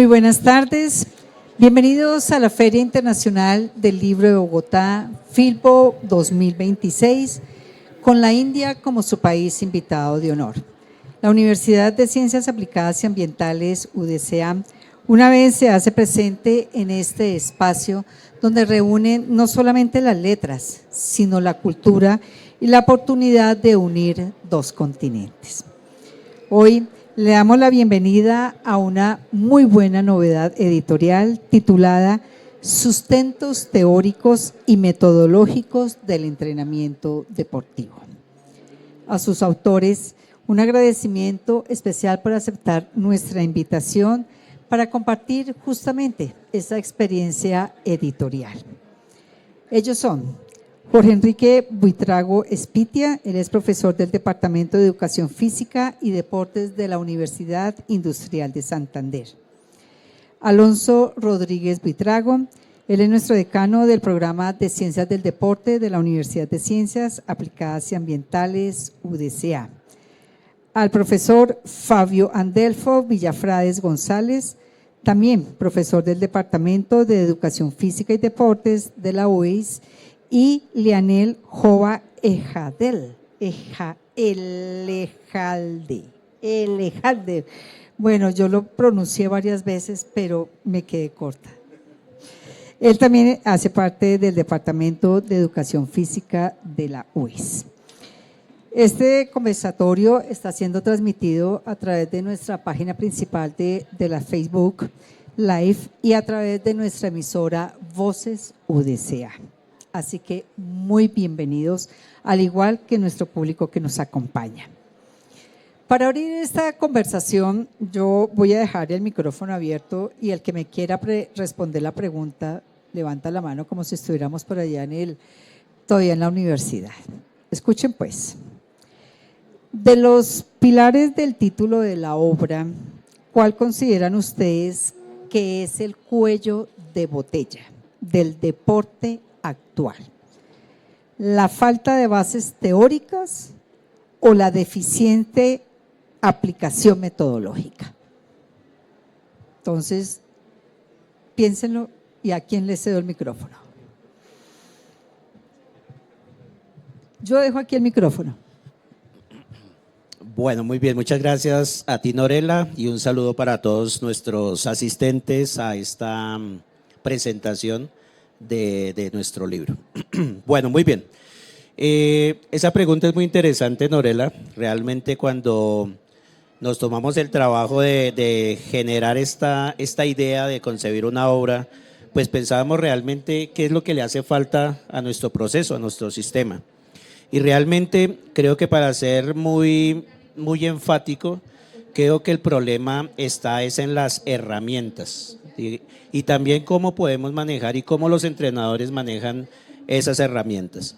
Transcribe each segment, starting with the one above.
Muy buenas tardes. Bienvenidos a la Feria Internacional del Libro de Bogotá, FILBO 2026, con la India como su país invitado de honor. La Universidad de Ciencias Aplicadas y Ambientales, UDCA, una vez se hace presente en este espacio donde reúnen no solamente las letras, sino la cultura y la oportunidad de unir dos continentes. Hoy le damos la bienvenida a una muy buena novedad editorial titulada Sustentos teóricos y metodológicos del entrenamiento deportivo. A sus autores, un agradecimiento especial por aceptar nuestra invitación para compartir justamente esta experiencia editorial. Ellos son Jorge Enrique Buitrago Espitia, él es profesor del Departamento de Educación Física y Deportes de la Universidad Industrial de Santander. Alonso Rodríguez Buitrago, él es nuestro decano del programa de Ciencias del Deporte de la Universidad de Ciencias Aplicadas y Ambientales, UDCA. Al profesor Fabio Andelfo Villafrades González, también profesor del Departamento de Educación Física y Deportes de la UIS, y Lianel Jova Elejalde. Bueno, yo lo pronuncié varias veces, pero me quedé corta. Él también hace parte del Departamento de Educación Física de la UIS. Este conversatorio está siendo transmitido a través de nuestra página principal de la Facebook Live y a través de nuestra emisora Voces UDCA. Así que muy bienvenidos, al igual que nuestro público que nos acompaña. Para abrir esta conversación, yo voy a dejar el micrófono abierto y el que me quiera responder la pregunta, levanta la mano como si estuviéramos por allá todavía en la universidad. Escuchen pues. De los pilares del título de la obra, ¿cuál consideran ustedes que es el cuello de botella del deporte actual? ¿La falta de bases teóricas o la deficiente aplicación metodológica? Entonces, piénsenlo y a quién le cedo el micrófono. Yo dejo aquí el micrófono. Bueno, muy bien, muchas gracias a ti, Norela, y un saludo para todos nuestros asistentes a esta presentación de nuestro libro. Bueno, muy bien. Esa pregunta es muy interesante, Norela. Realmente cuando nos tomamos el trabajo de generar esta idea de concebir una obra, pues pensábamos realmente qué es lo que le hace falta a nuestro proceso, a nuestro sistema. Y realmente creo que para ser muy enfático, creo que el problema está en las herramientas, ¿sí? Y también cómo podemos manejar y cómo los entrenadores manejan esas herramientas.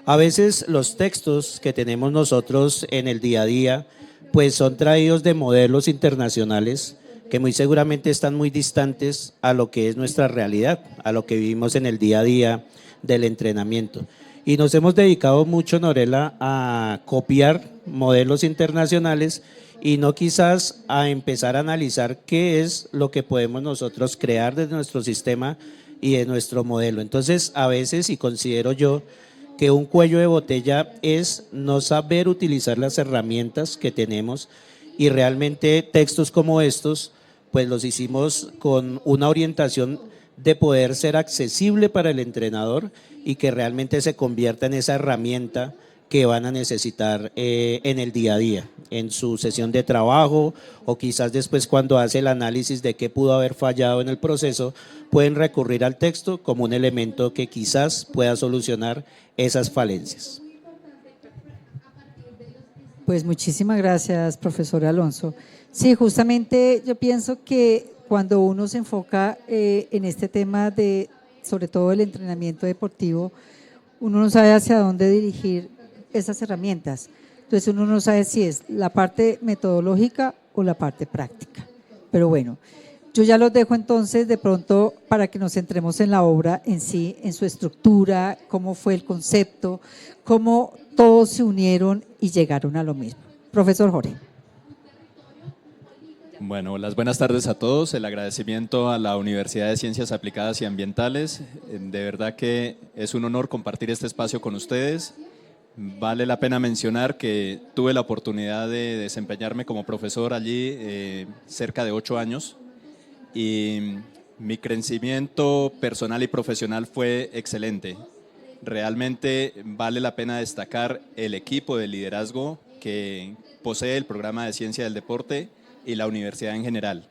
A veces los textos que tenemos nosotros en el día a día, pues son traídos de modelos internacionales que muy seguramente están muy distantes a lo que es nuestra realidad, a lo que vivimos en el día a día del entrenamiento. Y nos hemos dedicado mucho, Norela, a copiar modelos internacionales y no quizás a empezar a analizar qué es lo que podemos nosotros crear desde nuestro sistema y de nuestro modelo. Entonces, a veces, y considero yo, que un cuello de botella es no saber utilizar las herramientas que tenemos, y realmente textos como estos, pues los hicimos con una orientación de poder ser accesible para el entrenador y que realmente se convierta en esa herramienta que van a necesitar en el día a día, en su sesión de trabajo, o quizás después cuando hace el análisis de qué pudo haber fallado en el proceso, pueden recurrir al texto como un elemento que quizás pueda solucionar esas falencias. Pues muchísimas gracias, profesor Alonso. Sí, justamente yo pienso que cuando uno se enfoca en este tema de, sobre todo el entrenamiento deportivo, uno no sabe hacia dónde dirigir esas herramientas. Entonces uno no sabe si es la parte metodológica o la parte práctica. Pero bueno, yo ya los dejo entonces de pronto para que nos centremos en la obra en sí, en su estructura, cómo fue el concepto, cómo todos se unieron y llegaron a lo mismo. Profesor Jorge. Bueno, las buenas tardes a todos. El agradecimiento a la Universidad de Ciencias Aplicadas y Ambientales. De verdad que es un honor compartir este espacio con ustedes. Vale la pena mencionar que tuve la oportunidad de desempeñarme como profesor allí cerca de 8 años y mi crecimiento personal y profesional fue excelente. Realmente vale la pena destacar el equipo de liderazgo que posee el programa de Ciencia del Deporte y la universidad en general.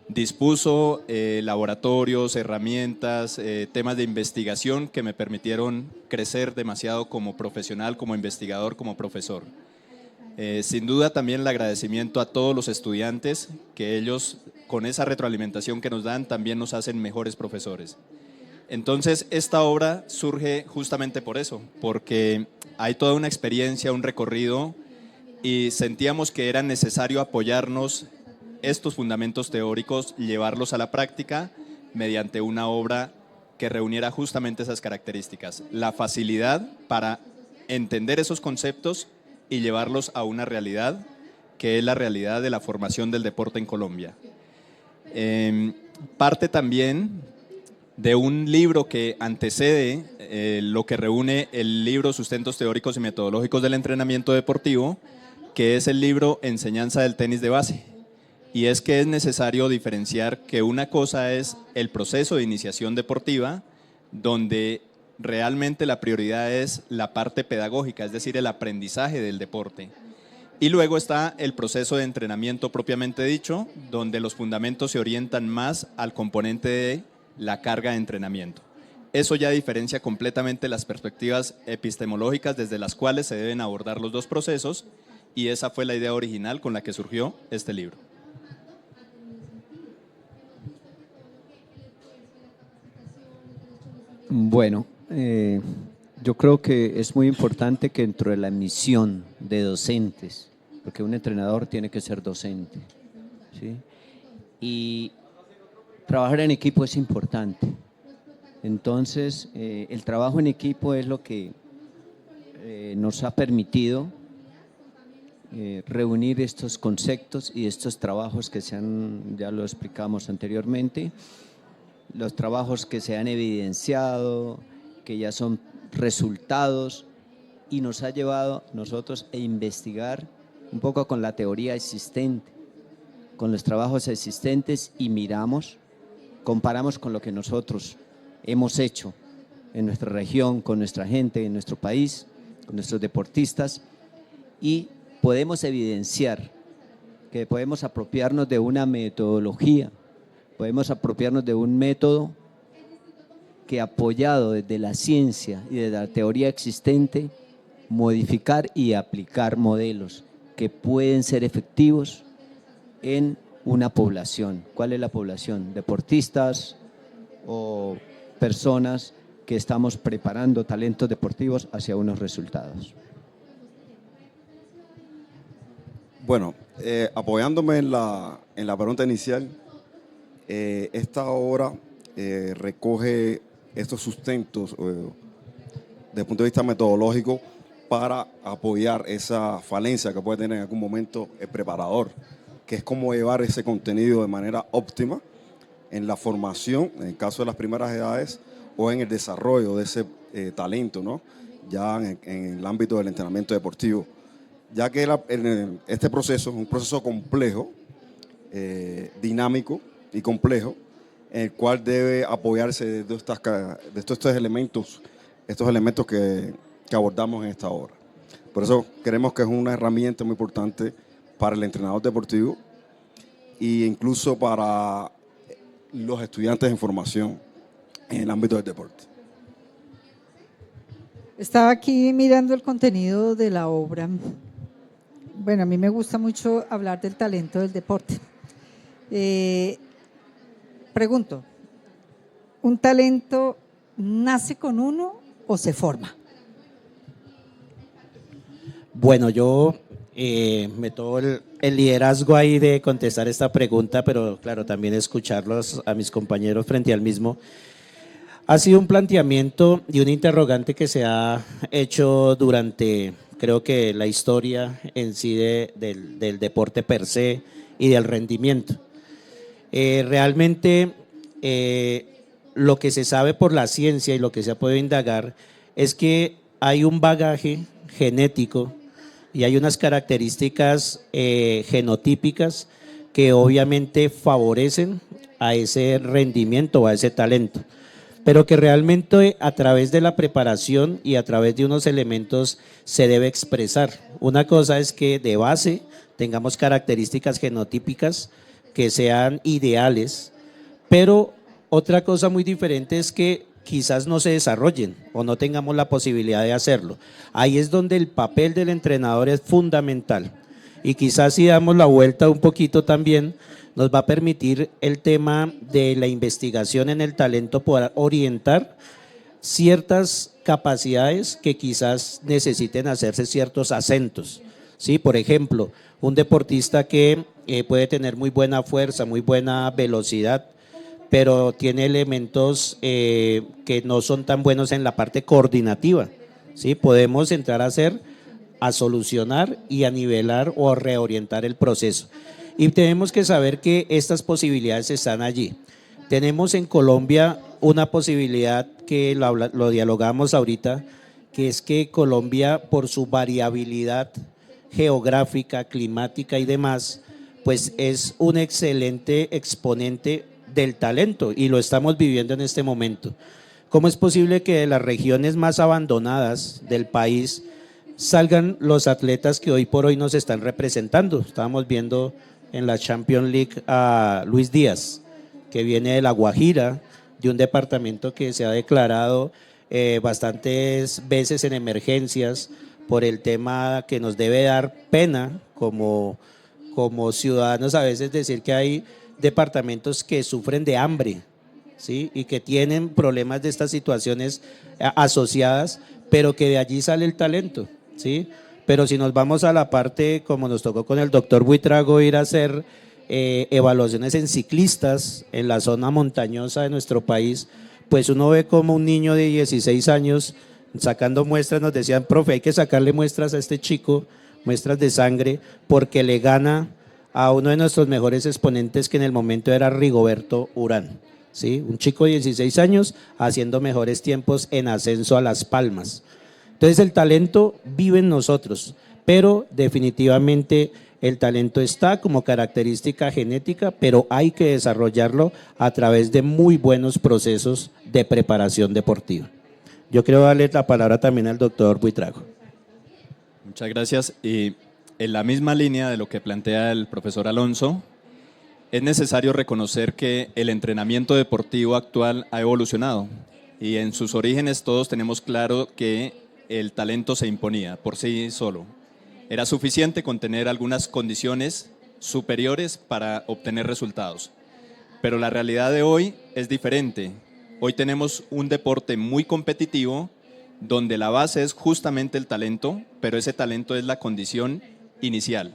Dispuso laboratorios, herramientas, temas de investigación que me permitieron crecer demasiado como profesional, como investigador, como profesor. Sin duda también el agradecimiento a todos los estudiantes, que ellos con esa retroalimentación que nos dan también nos hacen mejores profesores. Entonces esta obra surge justamente por eso, porque hay toda una experiencia, un recorrido y sentíamos que era necesario apoyarnos estos fundamentos teóricos, llevarlos a la práctica mediante una obra que reuniera justamente esas características. La facilidad para entender esos conceptos y llevarlos a una realidad que es la realidad de la formación del deporte en Colombia. Parte también de un libro que antecede lo que reúne el libro Sustentos Teóricos y Metodológicos del Entrenamiento Deportivo, que es el libro Enseñanza del Tenis de Base. Y es que es necesario diferenciar que una cosa es el proceso de iniciación deportiva, donde realmente la prioridad es la parte pedagógica, es decir, el aprendizaje del deporte. Y luego está el proceso de entrenamiento propiamente dicho, donde los fundamentos se orientan más al componente de la carga de entrenamiento. Eso ya diferencia completamente las perspectivas epistemológicas desde las cuales se deben abordar los dos procesos, y esa fue la idea original con la que surgió este libro. Bueno, yo creo que es muy importante que dentro de la misión de docentes, porque un entrenador tiene que ser docente, ¿sí? Y trabajar en equipo es importante. Entonces, el trabajo en equipo es lo que nos ha permitido reunir estos conceptos y estos trabajos que ya lo explicamos anteriormente, los trabajos que se han evidenciado, que ya son resultados, y nos ha llevado nosotros a investigar un poco con la teoría existente, con los trabajos existentes, y comparamos con lo que nosotros hemos hecho en nuestra región, con nuestra gente, en nuestro país, con nuestros deportistas, y podemos evidenciar que podemos apropiarnos de una metodología, podemos apropiarnos de un método que, apoyado desde la ciencia y desde la teoría existente, modificar y aplicar modelos que pueden ser efectivos en una población. ¿Cuál es la población? Deportistas o personas que estamos preparando talentos deportivos hacia unos resultados. Bueno, apoyándome en la pregunta inicial, esta obra recoge estos sustentos desde el punto de vista metodológico para apoyar esa falencia que puede tener en algún momento el preparador, que es cómo llevar ese contenido de manera óptima en la formación, en el caso de las primeras edades, o en el desarrollo de ese talento, ¿no? Ya en el ámbito del entrenamiento deportivo, ya que este proceso es un proceso complejo, dinámico y complejo, en el cual debe apoyarse de estos elementos que abordamos en esta obra. Por eso creemos que es una herramienta muy importante para el entrenador deportivo e incluso para los estudiantes en formación en el ámbito del deporte. Estaba aquí mirando el contenido de la obra. Bueno, a mí me gusta mucho hablar del talento del deporte. Pregunto, ¿un talento nace con uno o se forma? Bueno, yo me tomo el liderazgo ahí de contestar esta pregunta, pero claro, también escucharlos a mis compañeros frente al mismo. Ha sido un planteamiento y un interrogante que se ha hecho durante, creo que la historia en sí del deporte per se y del rendimiento. Realmente lo que se sabe por la ciencia y lo que se ha podido indagar es que hay un bagaje genético y hay unas características genotípicas que obviamente favorecen a ese rendimiento o a ese talento, pero que realmente a través de la preparación y a través de unos elementos se debe expresar. Una cosa es que de base tengamos características genotípicas que sean ideales, pero otra cosa muy diferente es que quizás no se desarrollen o no tengamos la posibilidad de hacerlo. Ahí es donde el papel del entrenador es fundamental, y quizás si damos la vuelta un poquito también nos va a permitir el tema de la investigación en el talento poder orientar ciertas capacidades que quizás necesiten hacerse ciertos acentos, ¿sí? Por ejemplo, un deportista que puede tener muy buena fuerza, muy buena velocidad, pero tiene elementos que no son tan buenos en la parte coordinativa, ¿sí? Podemos entrar a solucionar y a nivelar o a reorientar el proceso. Y tenemos que saber que estas posibilidades están allí. Tenemos en Colombia una posibilidad que lo dialogamos ahorita, que es que Colombia, por su variabilidad geográfica, climática y demás, pues es un excelente exponente del talento y lo estamos viviendo en este momento. ¿Cómo es posible que de las regiones más abandonadas del país salgan los atletas que hoy por hoy nos están representando? Estábamos viendo en la Champions League a Luis Díaz, que viene de La Guajira, de un departamento que se ha declarado bastantes veces en emergencias por el tema que nos debe dar pena como ciudadanos a veces decir que hay departamentos que sufren de hambre, ¿sí? Y que tienen problemas de estas situaciones asociadas, pero que de allí sale el talento, ¿sí? Pero si nos vamos a la parte, como nos tocó con el doctor Buitrago, ir a hacer evaluaciones en ciclistas en la zona montañosa de nuestro país, pues uno ve como un niño de 16 años sacando muestras, nos decían, profe, hay que sacarle muestras a este chico, muestras de sangre, porque le gana a uno de nuestros mejores exponentes que en el momento era Rigoberto Urán, ¿sí? Un chico de 16 años haciendo mejores tiempos en ascenso a Las Palmas. Entonces el talento vive en nosotros, pero definitivamente el talento está como característica genética, pero hay que desarrollarlo a través de muy buenos procesos de preparación deportiva. Yo quiero darle la palabra también al doctor Buitrago. Muchas gracias. Y en la misma línea de lo que plantea el profesor Alonso, es necesario reconocer que el entrenamiento deportivo actual ha evolucionado y en sus orígenes todos tenemos claro que el talento se imponía por sí solo. Era suficiente con tener algunas condiciones superiores para obtener resultados. Pero la realidad de hoy es diferente. Hoy tenemos un deporte muy competitivo donde la base es justamente el talento, pero ese talento es la condición inicial.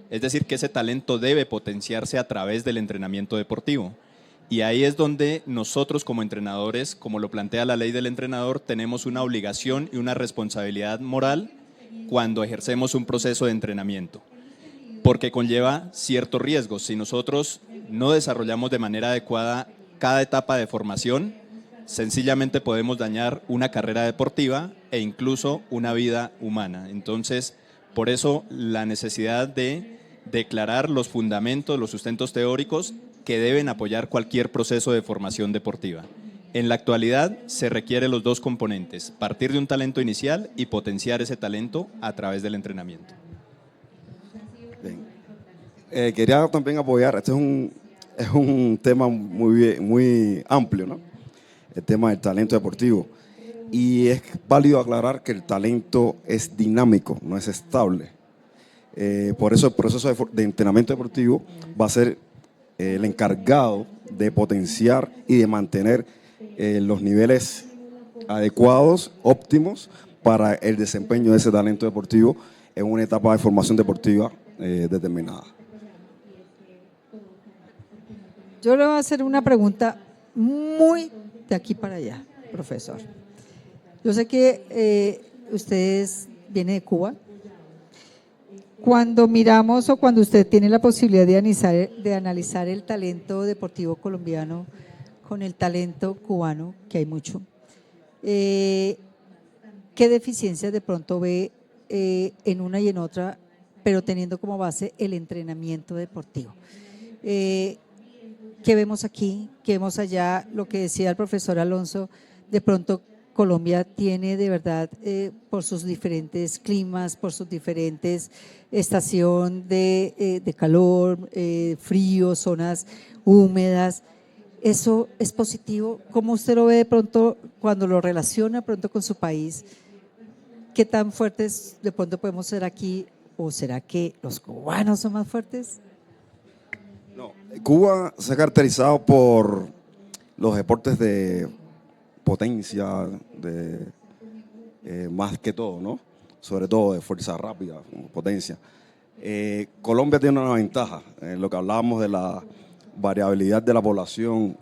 Es decir, que ese talento debe potenciarse a través del entrenamiento deportivo. Y ahí es donde nosotros como entrenadores, como lo plantea la ley del entrenador, tenemos una obligación y una responsabilidad moral cuando ejercemos un proceso de entrenamiento, porque conlleva ciertos riesgos. Si nosotros no desarrollamos de manera adecuada cada etapa de formación, sencillamente podemos dañar una carrera deportiva e incluso una vida humana. Entonces, por eso la necesidad de declarar los fundamentos, los sustentos teóricos que deben apoyar cualquier proceso de formación deportiva. En la actualidad se requieren los dos componentes, partir de un talento inicial y potenciar ese talento a través del entrenamiento. Bien. Quería también apoyar, este es un tema muy amplio, ¿no? El tema del talento deportivo. Y es válido aclarar que el talento es dinámico, no es estable. Por eso el proceso de entrenamiento deportivo va a ser el encargado de potenciar y de mantener los niveles adecuados, óptimos, para el desempeño de ese talento deportivo en una etapa de formación deportiva determinada. Yo le voy a hacer una pregunta muy de aquí para allá, profesor. Yo sé que ustedes vienen de Cuba. Cuando miramos o cuando usted tiene la posibilidad de analizar el talento deportivo colombiano con el talento cubano, que hay mucho, ¿qué deficiencias de pronto ve en una y en otra, pero teniendo como base el entrenamiento deportivo? ¿Qué vemos aquí? ¿Qué vemos allá? Lo que decía el profesor Alonso, de pronto Colombia tiene de verdad, por sus diferentes climas, por sus diferentes estación de calor, frío, zonas húmedas. ¿Eso es positivo? ¿Cómo usted lo ve de pronto cuando lo relaciona pronto con su país? ¿Qué tan fuertes de pronto podemos ser aquí? ¿O será que los cubanos son más fuertes? No, Cuba se ha caracterizado por los deportes de potencia, más que todo, ¿no? Sobre todo de fuerza rápida, potencia. Colombia tiene una ventaja, en lo que hablábamos de la variabilidad de la población,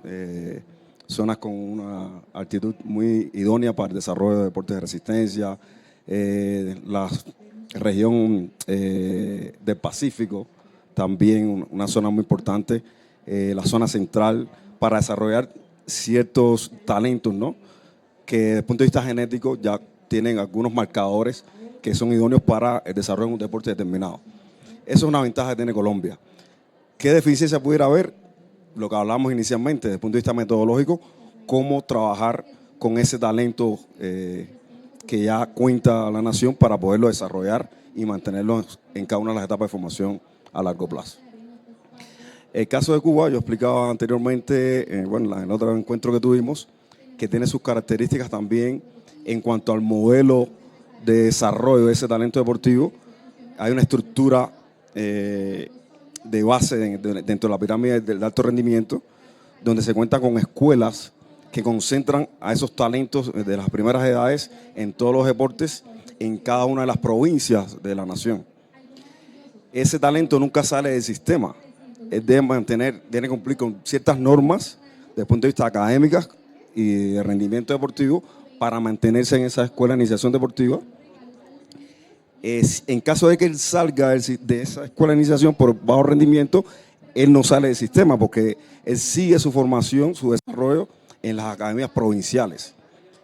zonas con una altitud muy idónea para el desarrollo de deportes de resistencia, la región del Pacífico, también una zona muy importante, la zona central, para desarrollar ciertos talentos, ¿no? Que desde el punto de vista genético ya tienen algunos marcadores que son idóneos para el desarrollo de un deporte determinado. Eso es una ventaja que tiene Colombia. ¿Qué deficiencia pudiera haber? Lo que hablamos inicialmente, desde el punto de vista metodológico, cómo trabajar con ese talento que ya cuenta la nación para poderlo desarrollar y mantenerlo en cada una de las etapas de formación a largo plazo. El caso de Cuba, yo explicaba anteriormente, en el otro encuentro que tuvimos, que tiene sus características también en cuanto al modelo de desarrollo de ese talento deportivo. Hay una estructura de base dentro de la pirámide del alto rendimiento, donde se cuenta con escuelas que concentran a esos talentos de las primeras edades en todos los deportes, en cada una de las provincias de la nación. Ese talento nunca sale del sistema. Él debe cumplir con ciertas normas desde el punto de vista académicas y de rendimiento deportivo para mantenerse en esa escuela de iniciación deportiva. En caso de que él salga de esa escuela de iniciación por bajo rendimiento, él no sale del sistema porque él sigue su formación, su desarrollo en las academias provinciales.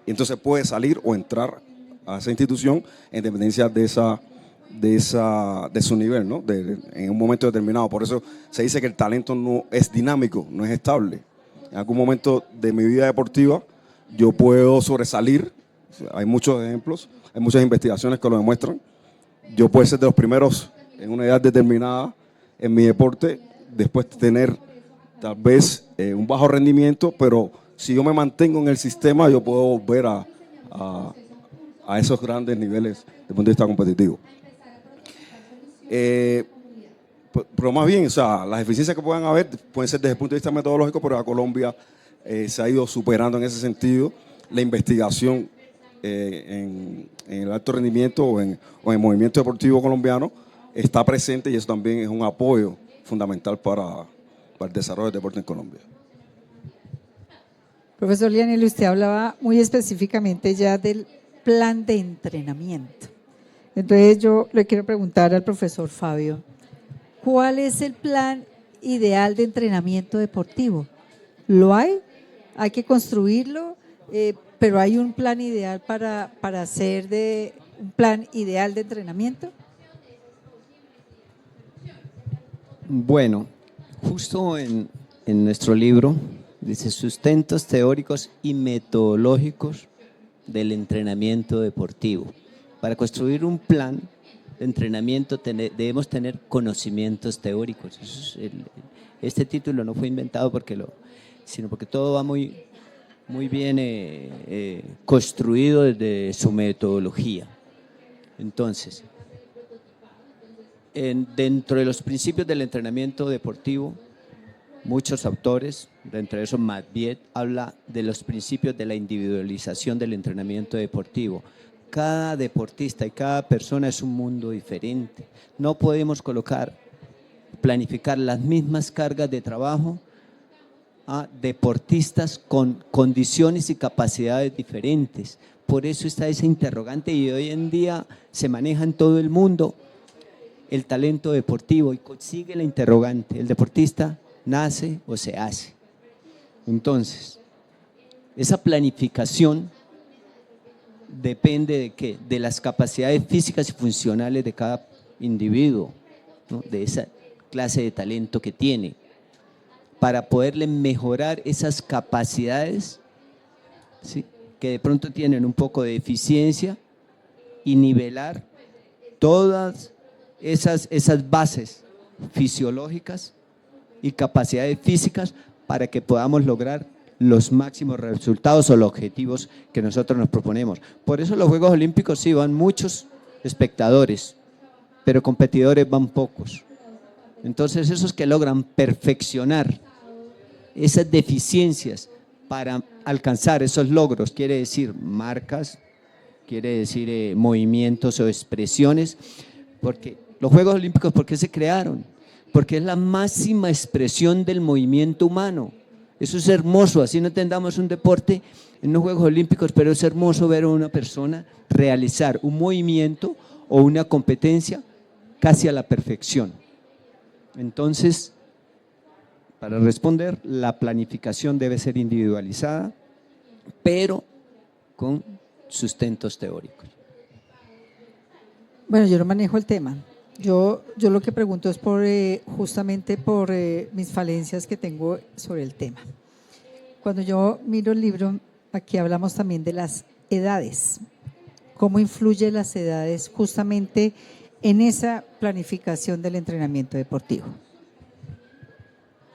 Y entonces puede salir o entrar a esa institución en dependencia de su nivel, ¿no? En un momento determinado. Por eso se dice que el talento no es dinámico, no es estable. En algún momento de mi vida deportiva yo puedo sobresalir. Hay muchos ejemplos, hay muchas investigaciones que lo demuestran. Yo puedo ser de los primeros en una edad determinada en mi deporte, después de tener tal vez un bajo rendimiento, pero si yo me mantengo en el sistema, yo puedo volver a esos grandes niveles desde el punto de vista competitivo. Pero más bien, o sea, las deficiencias que puedan haber pueden ser desde el punto de vista metodológico, pero a Colombia se ha ido superando en ese sentido. La investigación en el alto rendimiento o en el movimiento deportivo colombiano está presente y eso también es un apoyo fundamental para el desarrollo del deporte en Colombia. Profesor Lionel, usted hablaba muy específicamente ya del plan de entrenamiento. Entonces yo le quiero preguntar al profesor Fabio, ¿cuál es el plan ideal de entrenamiento deportivo? ¿Lo hay? ¿Hay que construirlo? ¿Pero hay un plan ideal para hacer un plan ideal de entrenamiento? Bueno, justo en nuestro libro dice sustentos teóricos y metodológicos del entrenamiento deportivo. Para construir un plan de entrenamiento debemos tener conocimientos teóricos. Este título no fue inventado sino porque todo va muy bien construido desde su metodología. Entonces, dentro de los principios del entrenamiento deportivo, muchos autores, entre esos Matviet, habla de los principios de la individualización del entrenamiento deportivo. Cada deportista y cada persona es un mundo diferente. No podemos planificar las mismas cargas de trabajo a deportistas con condiciones y capacidades diferentes. Por eso está ese interrogante y hoy en día se maneja en todo el mundo el talento deportivo, y sigue la interrogante, ¿el deportista nace o se hace? Entonces, esa planificación depende de qué, de las capacidades físicas y funcionales de cada individuo, ¿no? De esa clase de talento que tiene, para poderle mejorar esas capacidades, ¿sí?, que de pronto tienen un poco de deficiencia, y nivelar todas esas bases fisiológicas y capacidades físicas para que podamos lograr los máximos resultados o los objetivos que nosotros nos proponemos. Por eso los Juegos Olímpicos sí van muchos espectadores, pero competidores van pocos. Entonces esos que logran perfeccionar esas deficiencias para alcanzar esos logros, quiere decir marcas, quiere decir movimientos o expresiones, porque los Juegos Olímpicos, ¿por qué se crearon? Porque es la máxima expresión del movimiento humano. Eso es hermoso, así no entendamos un deporte en los Juegos Olímpicos, pero es hermoso ver a una persona realizar un movimiento o una competencia casi a la perfección. Entonces, para responder, la planificación debe ser individualizada, pero con sustentos teóricos. Bueno, yo no manejo el tema. Yo lo que pregunto es justamente por mis falencias que tengo sobre el tema. Cuando yo miro el libro, aquí hablamos también de las edades. ¿Cómo influyen las edades justamente en esa planificación del entrenamiento deportivo?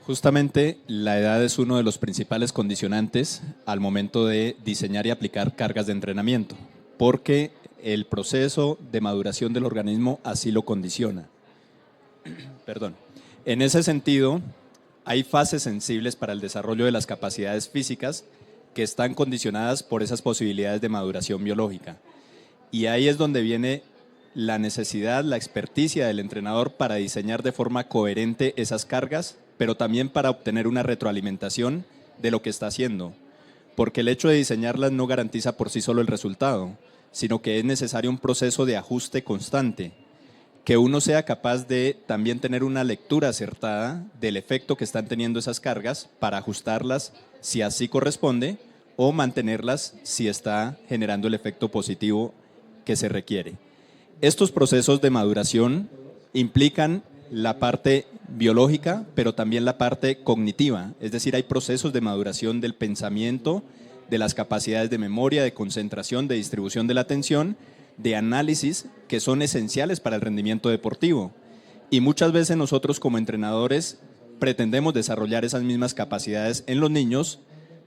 Justamente la edad es uno de los principales condicionantes al momento de diseñar y aplicar cargas de entrenamiento, porque el proceso de maduración del organismo así lo condiciona. Perdón. En ese sentido, hay fases sensibles para el desarrollo de las capacidades físicas que están condicionadas por esas posibilidades de maduración biológica. Y ahí es donde viene la necesidad, la experticia del entrenador para diseñar de forma coherente esas cargas, pero también para obtener una retroalimentación de lo que está haciendo, porque el hecho de diseñarlas no garantiza por sí solo el resultado, sino que es necesario un proceso de ajuste constante, que uno sea capaz de también tener una lectura acertada del efecto que están teniendo esas cargas para ajustarlas si así corresponde o mantenerlas si está generando el efecto positivo que se requiere. Estos procesos de maduración implican la parte biológica, pero también la parte cognitiva, es decir, hay procesos de maduración del pensamiento, de las capacidades de memoria, de concentración, de distribución de la atención, de análisis, que son esenciales para el rendimiento deportivo. Y muchas veces nosotros como entrenadores pretendemos desarrollar esas mismas capacidades en los niños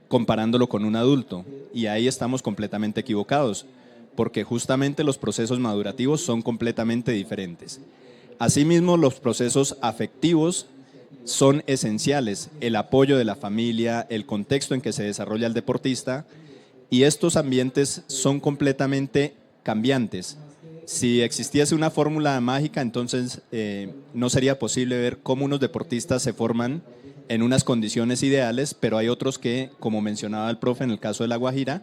comparándolo con un adulto, y ahí estamos completamente equivocados, porque justamente los procesos madurativos son completamente diferentes. Asimismo, los procesos afectivos son esenciales, el apoyo de la familia, el contexto en que se desarrolla el deportista, y estos ambientes son completamente cambiantes. Si existiese una fórmula mágica, entonces no sería posible ver cómo unos deportistas se forman en unas condiciones ideales, pero hay otros que, como mencionaba el profe en el caso de La Guajira,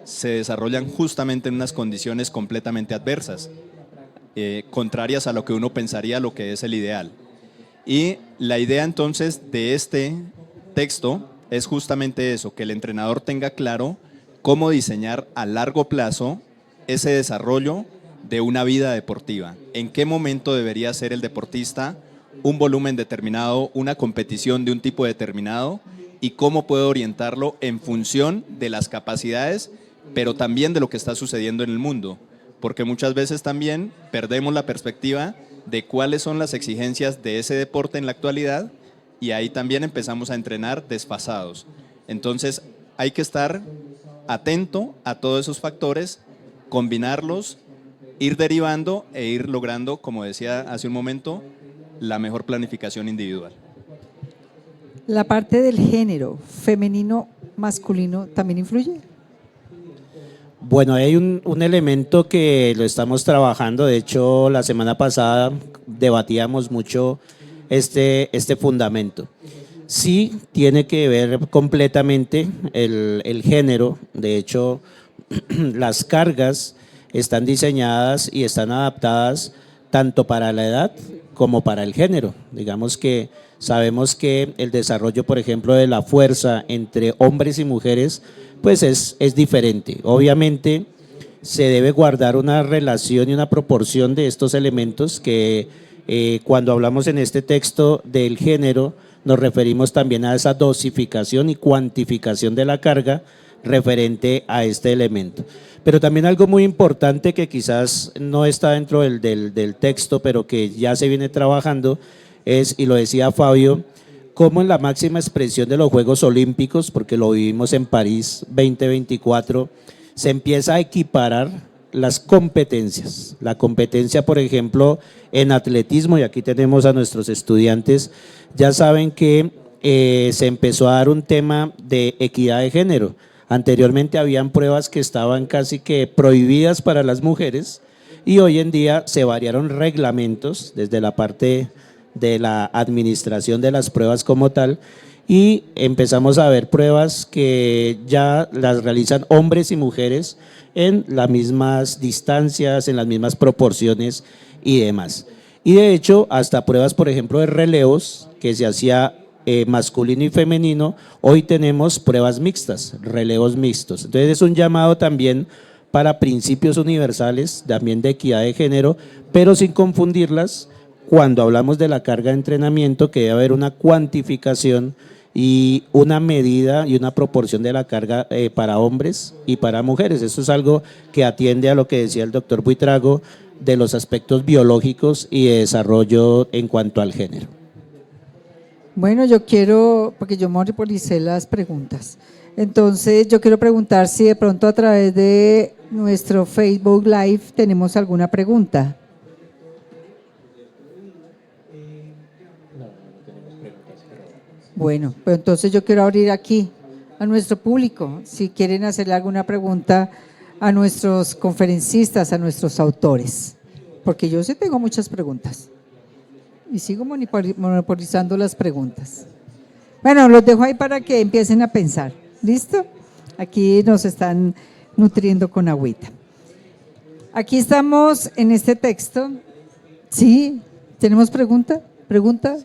se desarrollan justamente en unas condiciones completamente adversas, contrarias a lo que uno pensaría lo que es el ideal. Y la idea entonces de este texto es justamente eso, que el entrenador tenga claro cómo diseñar a largo plazo ese desarrollo de una vida deportiva. En qué momento debería ser el deportista un volumen determinado, una competición de un tipo determinado, y cómo puede orientarlo en función de las capacidades, pero también de lo que está sucediendo en el mundo. Porque muchas veces también perdemos la perspectiva de cuáles son las exigencias de ese deporte en la actualidad, y ahí también empezamos a entrenar desfasados. Entonces hay que estar atento a todos esos factores, combinarlos, ir derivando e ir logrando, como decía hace un momento, la mejor planificación individual. ¿La parte del género femenino, masculino también influye? Bueno, hay un elemento que lo estamos trabajando. De hecho, la semana pasada debatíamos mucho este fundamento. Sí tiene que ver completamente el género. De hecho, las cargas están diseñadas y están adaptadas tanto para la edad como para el género. Digamos que sabemos que el desarrollo, por ejemplo, de la fuerza entre hombres y mujeres, pues es diferente. Obviamente se debe guardar una relación y una proporción de estos elementos que cuando hablamos en este texto del género, nos referimos también a esa dosificación y cuantificación de la carga referente a este elemento. Pero también algo muy importante que quizás no está dentro del texto, pero que ya se viene trabajando, es, y lo decía Fabio, cómo en la máxima expresión de los Juegos Olímpicos, porque lo vivimos en París 2024, se empieza a equiparar las competencias. La competencia, por ejemplo, en atletismo, y aquí tenemos a nuestros estudiantes, ya saben que se empezó a dar un tema de equidad de género. Anteriormente habían pruebas que estaban casi que prohibidas para las mujeres y hoy en día se variaron reglamentos desde la parte de la administración de las pruebas como tal y empezamos a ver pruebas que ya las realizan hombres y mujeres en las mismas distancias, en las mismas proporciones y demás. Y de hecho, hasta pruebas, por ejemplo, de relevos que se hacía masculino y femenino, hoy tenemos pruebas mixtas, relevos mixtos. Entonces es un llamado también para principios universales, también de equidad de género, pero sin confundirlas cuando hablamos de la carga de entrenamiento, que debe haber una cuantificación y una medida y una proporción de la carga para hombres y para mujeres. Eso es algo que atiende a lo que decía el doctor Buitrago de los aspectos biológicos y de desarrollo en cuanto al género. Bueno, yo quiero, porque yo monopolicé las preguntas, entonces yo quiero preguntar si de pronto a través de nuestro Facebook Live tenemos alguna pregunta. Bueno, pues entonces yo quiero abrir aquí a nuestro público, si quieren hacerle alguna pregunta a nuestros conferencistas, a nuestros autores, porque yo sí tengo muchas preguntas y sigo monopolizando las preguntas. Bueno, los dejo ahí para que empiecen a pensar, ¿listo? Aquí nos están nutriendo con agüita. Aquí estamos en este texto, ¿sí? ¿Tenemos pregunta? ¿Pregunta?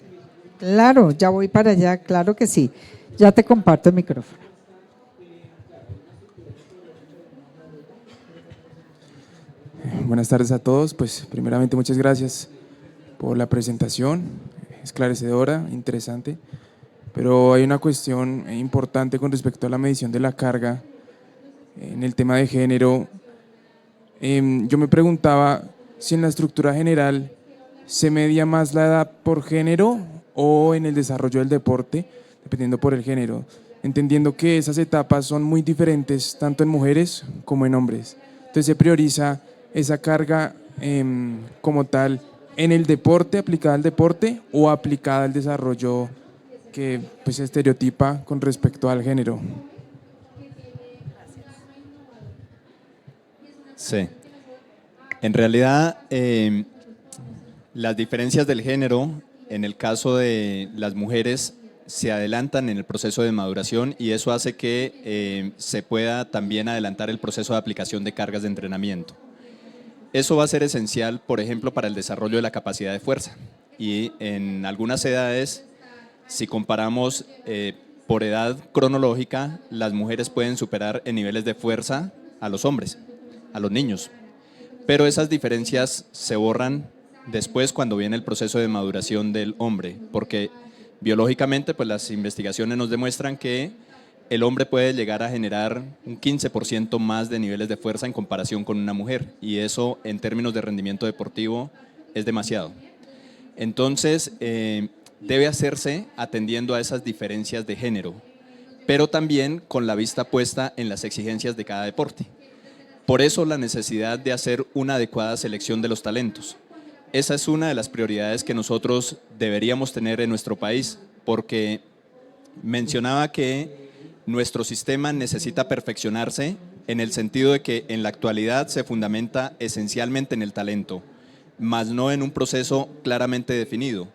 Claro, ya voy para allá, claro que sí. Ya te comparto el micrófono. Buenas tardes a todos. Pues primeramente muchas gracias por la presentación, esclarecedora, interesante, pero hay una cuestión importante con respecto a la medición de la carga en el tema de género. Yo me preguntaba si en la estructura general se medía más la edad por género o en el desarrollo del deporte, dependiendo por el género, entendiendo que esas etapas son muy diferentes tanto en mujeres como en hombres. Entonces se prioriza esa carga como tal en el deporte, aplicada al deporte o aplicada al desarrollo que pues se estereotipa con respecto al género. Sí, en realidad las diferencias del género en el caso de las mujeres se adelantan en el proceso de maduración y eso hace que se pueda también adelantar el proceso de aplicación de cargas de entrenamiento. Eso va a ser esencial, por ejemplo, para el desarrollo de la capacidad de fuerza. Y en algunas edades, si comparamos por edad cronológica, las mujeres pueden superar en niveles de fuerza a los hombres, a los niños. Pero esas diferencias se borran después cuando viene el proceso de maduración del hombre, porque biológicamente pues las investigaciones nos demuestran que el hombre puede llegar a generar un 15% más de niveles de fuerza en comparación con una mujer y eso en términos de rendimiento deportivo es demasiado. Entonces debe hacerse atendiendo a esas diferencias de género, pero también con la vista puesta en las exigencias de cada deporte. Por eso la necesidad de hacer una adecuada selección de los talentos. Esa es una de las prioridades que nosotros deberíamos tener en nuestro país, porque mencionaba que nuestro sistema necesita perfeccionarse en el sentido de que en la actualidad se fundamenta esencialmente en el talento, más no en un proceso claramente definido.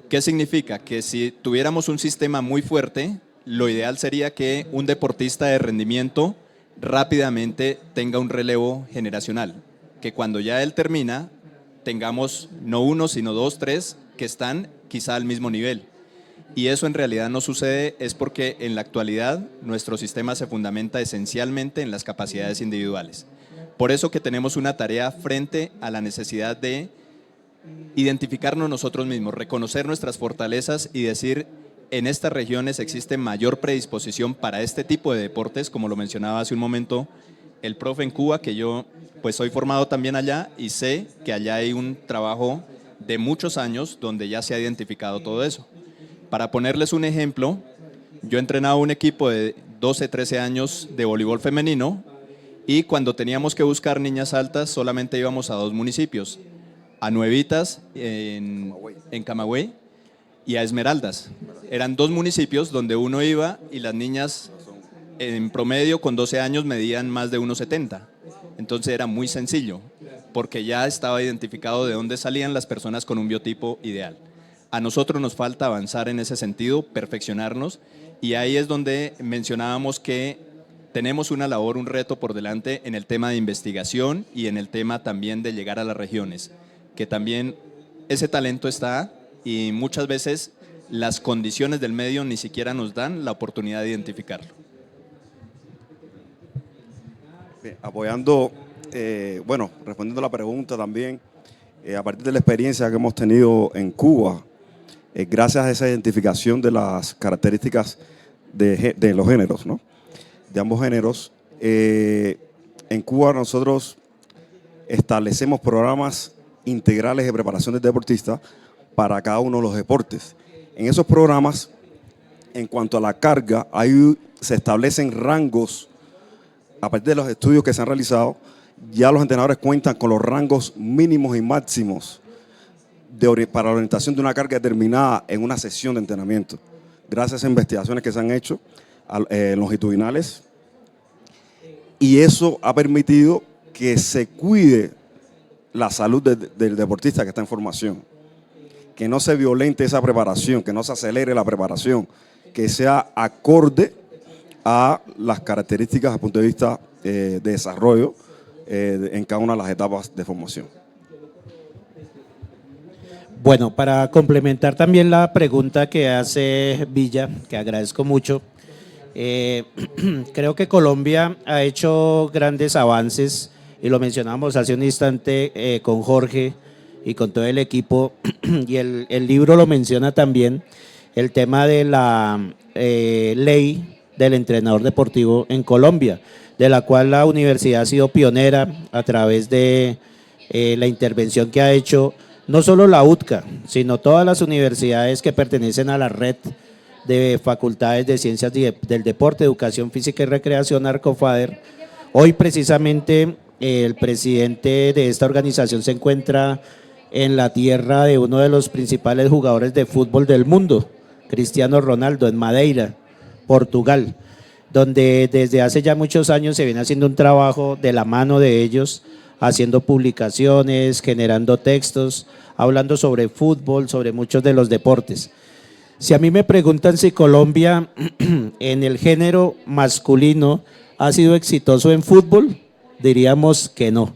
¿Qué significa? Que si tuviéramos un sistema muy fuerte, lo ideal sería que un deportista de rendimiento rápidamente tenga un relevo generacional, que cuando ya él termina tengamos no uno, sino dos, tres que están quizá al mismo nivel. Y eso en realidad no sucede, es porque en la actualidad nuestro sistema se fundamenta esencialmente en las capacidades individuales. Por eso que tenemos una tarea frente a la necesidad de identificarnos nosotros mismos, reconocer nuestras fortalezas y decir, en estas regiones existe mayor predisposición para este tipo de deportes, como lo mencionaba hace un momento el profe en Cuba, que yo pues soy formado también allá y sé que allá hay un trabajo de muchos años donde ya se ha identificado todo eso. Para ponerles un ejemplo, yo entrenaba un equipo de 12, 13 años de voleibol femenino y cuando teníamos que buscar niñas altas solamente íbamos a 2 municipios, a Nuevitas en Camagüey y a Esmeraldas. Eran 2 municipios donde uno iba y las niñas en promedio con 12 años medían más de 1,70. Entonces era muy sencillo porque ya estaba identificado de dónde salían las personas con un biotipo ideal. A nosotros nos falta avanzar en ese sentido, perfeccionarnos, y ahí es donde mencionábamos que tenemos una labor, un reto por delante en el tema de investigación y en el tema también de llegar a las regiones, que también ese talento está y muchas veces las condiciones del medio ni siquiera nos dan la oportunidad de identificarlo. Bien, apoyando, respondiendo a la pregunta también, a partir de la experiencia que hemos tenido en Cuba, gracias a esa identificación de las características de los géneros, ¿no? De ambos géneros, en Cuba nosotros establecemos programas integrales de preparación del deportista para cada uno de los deportes. En esos programas, en cuanto a la carga, se establecen rangos. A partir de los estudios que se han realizado, ya los entrenadores cuentan con los rangos mínimos y máximos para la orientación de una carga determinada en una sesión de entrenamiento. Gracias a investigaciones que se han hecho longitudinales, y eso ha permitido que se cuide la salud del deportista que está en formación, que no se violente esa preparación, que no se acelere la preparación, que sea acorde a las características desde el punto de vista de desarrollo en cada una de las etapas de formación. Bueno, para complementar también la pregunta que hace Villa, que agradezco mucho, creo que Colombia ha hecho grandes avances y lo mencionamos hace un instante con Jorge y con todo el equipo, y el libro lo menciona también, el tema de la ley del entrenador deportivo en Colombia, de la cual la universidad ha sido pionera a través de la intervención que ha hecho no solo la UTCA, sino todas las universidades que pertenecen a la red de facultades de ciencias del deporte, educación física y recreación, Arcofader. Hoy precisamente el presidente de esta organización se encuentra en la tierra de uno de los principales jugadores de fútbol del mundo, Cristiano Ronaldo, en Madeira, Portugal, donde desde hace ya muchos años se viene haciendo un trabajo de la mano de ellos, haciendo publicaciones, generando textos, hablando sobre fútbol, sobre muchos de los deportes. Si a mí me preguntan si Colombia en el género masculino ha sido exitoso en fútbol, diríamos que no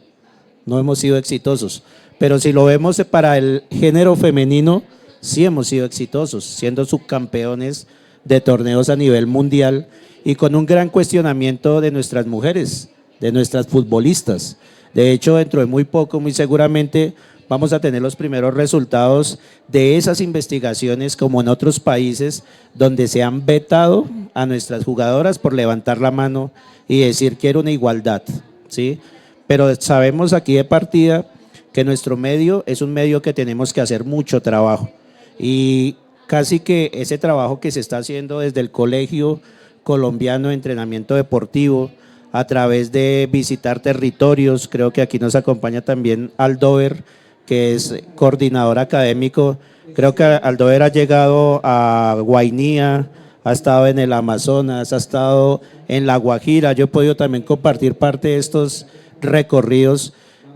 hemos sido exitosos. Pero si lo vemos para el género femenino, sí hemos sido exitosos, siendo subcampeones de torneos a nivel mundial y con un gran cuestionamiento de nuestras mujeres, de nuestras futbolistas. De hecho, dentro de muy poco, muy seguramente, vamos a tener los primeros resultados de esas investigaciones, como en otros países donde se han vetado a nuestras jugadoras por levantar la mano y decir quiero una igualdad, ¿sí? Pero sabemos aquí de partida que nuestro medio es un medio que tenemos que hacer mucho trabajo, y casi que ese trabajo que se está haciendo desde el Colegio Colombiano de Entrenamiento Deportivo, a través de visitar territorios. Creo que aquí nos acompaña también Aldover, que es coordinador académico. Creo que Aldover ha llegado a Guainía, ha estado en el Amazonas, ha estado en La Guajira. Yo he podido también compartir parte de estos recorridos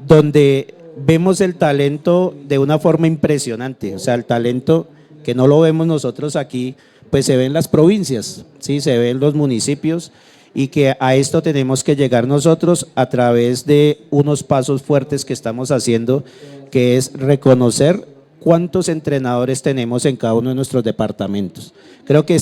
donde vemos el talento de una forma impresionante. O sea, el talento que no lo vemos nosotros aquí, pues se ve en las provincias, ¿sí? Se ve en los municipios, y que a esto tenemos que llegar nosotros a través de unos pasos fuertes que estamos haciendo, que es reconocer cuántos entrenadores tenemos en cada uno de nuestros departamentos. Creo que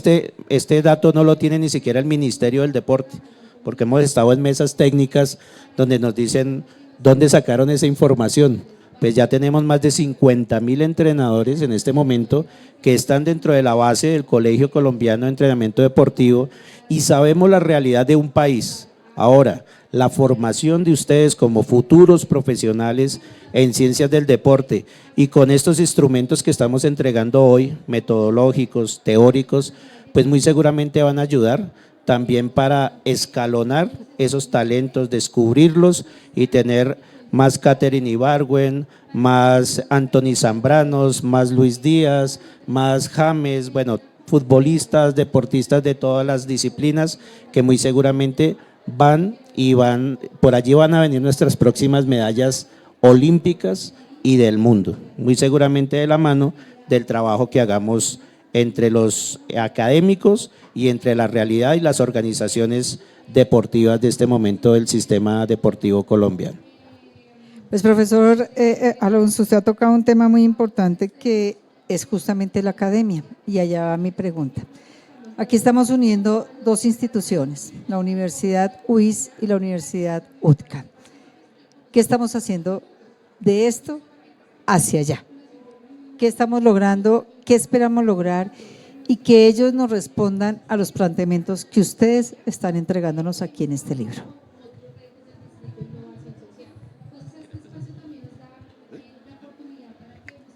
este dato no lo tiene ni siquiera el Ministerio del Deporte, porque hemos estado en mesas técnicas donde nos dicen dónde sacaron esa información. Pues ya tenemos más de 50.000 entrenadores en este momento que están dentro de la base del Colegio Colombiano de Entrenamiento Deportivo y sabemos la realidad de un país. Ahora, la formación de ustedes como futuros profesionales en ciencias del deporte y con estos instrumentos que estamos entregando hoy, metodológicos, teóricos, pues muy seguramente van a ayudar también para escalonar esos talentos, descubrirlos y tener más Catherine Ibargüen, más Anthony Zambranos, más Luis Díaz, más James, bueno, futbolistas, deportistas de todas las disciplinas que muy seguramente por allí van a venir nuestras próximas medallas olímpicas y del mundo, muy seguramente de la mano del trabajo que hagamos entre los académicos y entre la realidad y las organizaciones deportivas de este momento del sistema deportivo colombiano. Pues profesor Alonso, usted ha tocado un tema muy importante que es justamente la academia, y allá va mi pregunta. Aquí estamos uniendo dos instituciones, la Universidad UIS y la Universidad UTCA. ¿Qué estamos haciendo de esto hacia allá? ¿Qué estamos logrando? ¿Qué esperamos lograr? Y que ellos nos respondan a los planteamientos que ustedes están entregándonos aquí en este libro.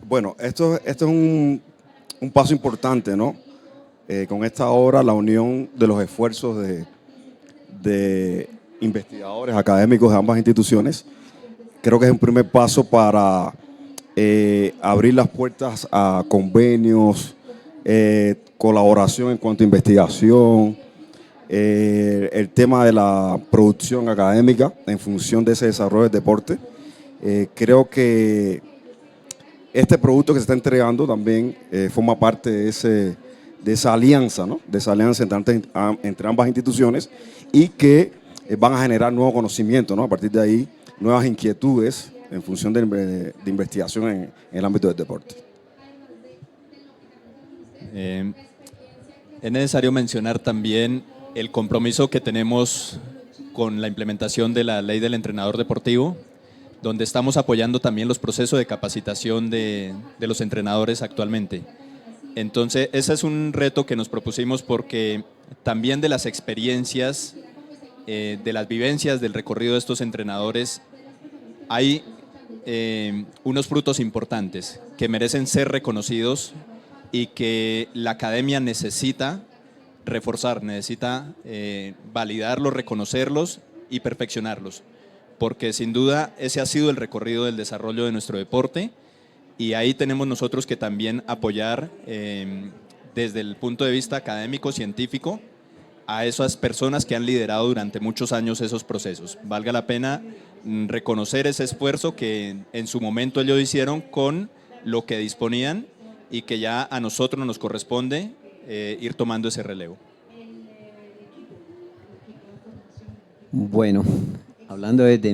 Bueno, esto es un paso importante, ¿no? Con esta obra, la unión de los esfuerzos de investigadores académicos de ambas instituciones, creo que es un primer paso para abrir las puertas a convenios, colaboración en cuanto a investigación, el tema de la producción académica en función de ese desarrollo del deporte. Creo que este producto que se está entregando también forma parte de esa alianza, ¿no? De esa alianza entre ambas instituciones y que van a generar nuevo conocimiento, ¿no? A partir de ahí, nuevas inquietudes en función de investigación en el ámbito del deporte. Es necesario mencionar también el compromiso que tenemos con la implementación de la ley del entrenador deportivo, donde estamos apoyando también los procesos de capacitación de los entrenadores actualmente. Entonces, ese es un reto que nos propusimos porque también de las experiencias, de las vivencias del recorrido de estos entrenadores, hay unos frutos importantes que merecen ser reconocidos y que la academia necesita reforzar, necesita validarlos, reconocerlos y perfeccionarlos, porque sin duda ese ha sido el recorrido del desarrollo de nuestro deporte y ahí tenemos nosotros que también apoyar desde el punto de vista académico, científico, a esas personas que han liderado durante muchos años esos procesos. Valga la pena reconocer ese esfuerzo que en su momento ellos hicieron con lo que disponían y que ya a nosotros nos corresponde ir tomando ese relevo. Bueno, hablando desde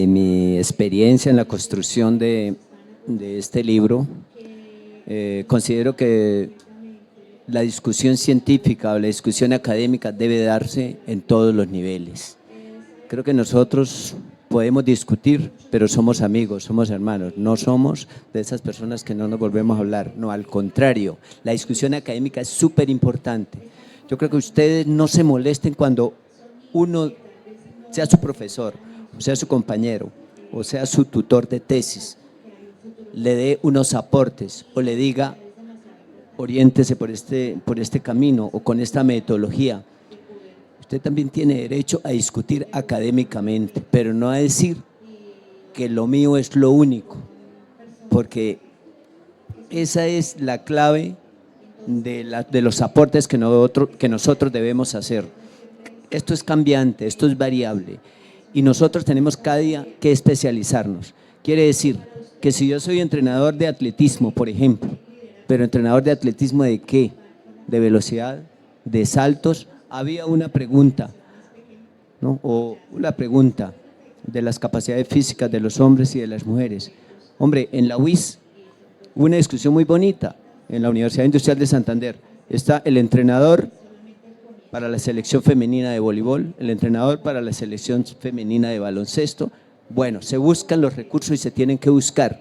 mi experiencia en la construcción de este libro, considero que la discusión científica o la discusión académica debe darse en todos los niveles. Creo que nosotros podemos discutir, pero somos amigos, somos hermanos, no somos de esas personas que no nos volvemos a hablar, no, al contrario, la discusión académica es súper importante. Yo creo que ustedes no se molesten cuando uno, sea su profesor, o sea su compañero, o sea su tutor de tesis, le dé unos aportes o le diga, oriéntese por este camino o con esta metodología. Usted también tiene derecho a discutir académicamente, pero no a decir que lo mío es lo único, porque esa es la clave de los aportes que nosotros debemos hacer. Esto es cambiante, esto es variable y nosotros tenemos cada día que especializarnos. Quiere decir que si yo soy entrenador de atletismo, por ejemplo, pero entrenador de atletismo ¿de qué? De velocidad, de saltos, había una pregunta, ¿no? O una pregunta de las capacidades físicas de los hombres y de las mujeres. Hombre, en la UIS hubo una discusión muy bonita, en la Universidad Industrial de Santander. Está el entrenador para la selección femenina de voleibol, el entrenador para la selección femenina de baloncesto. Bueno, se buscan los recursos y se tienen que buscar.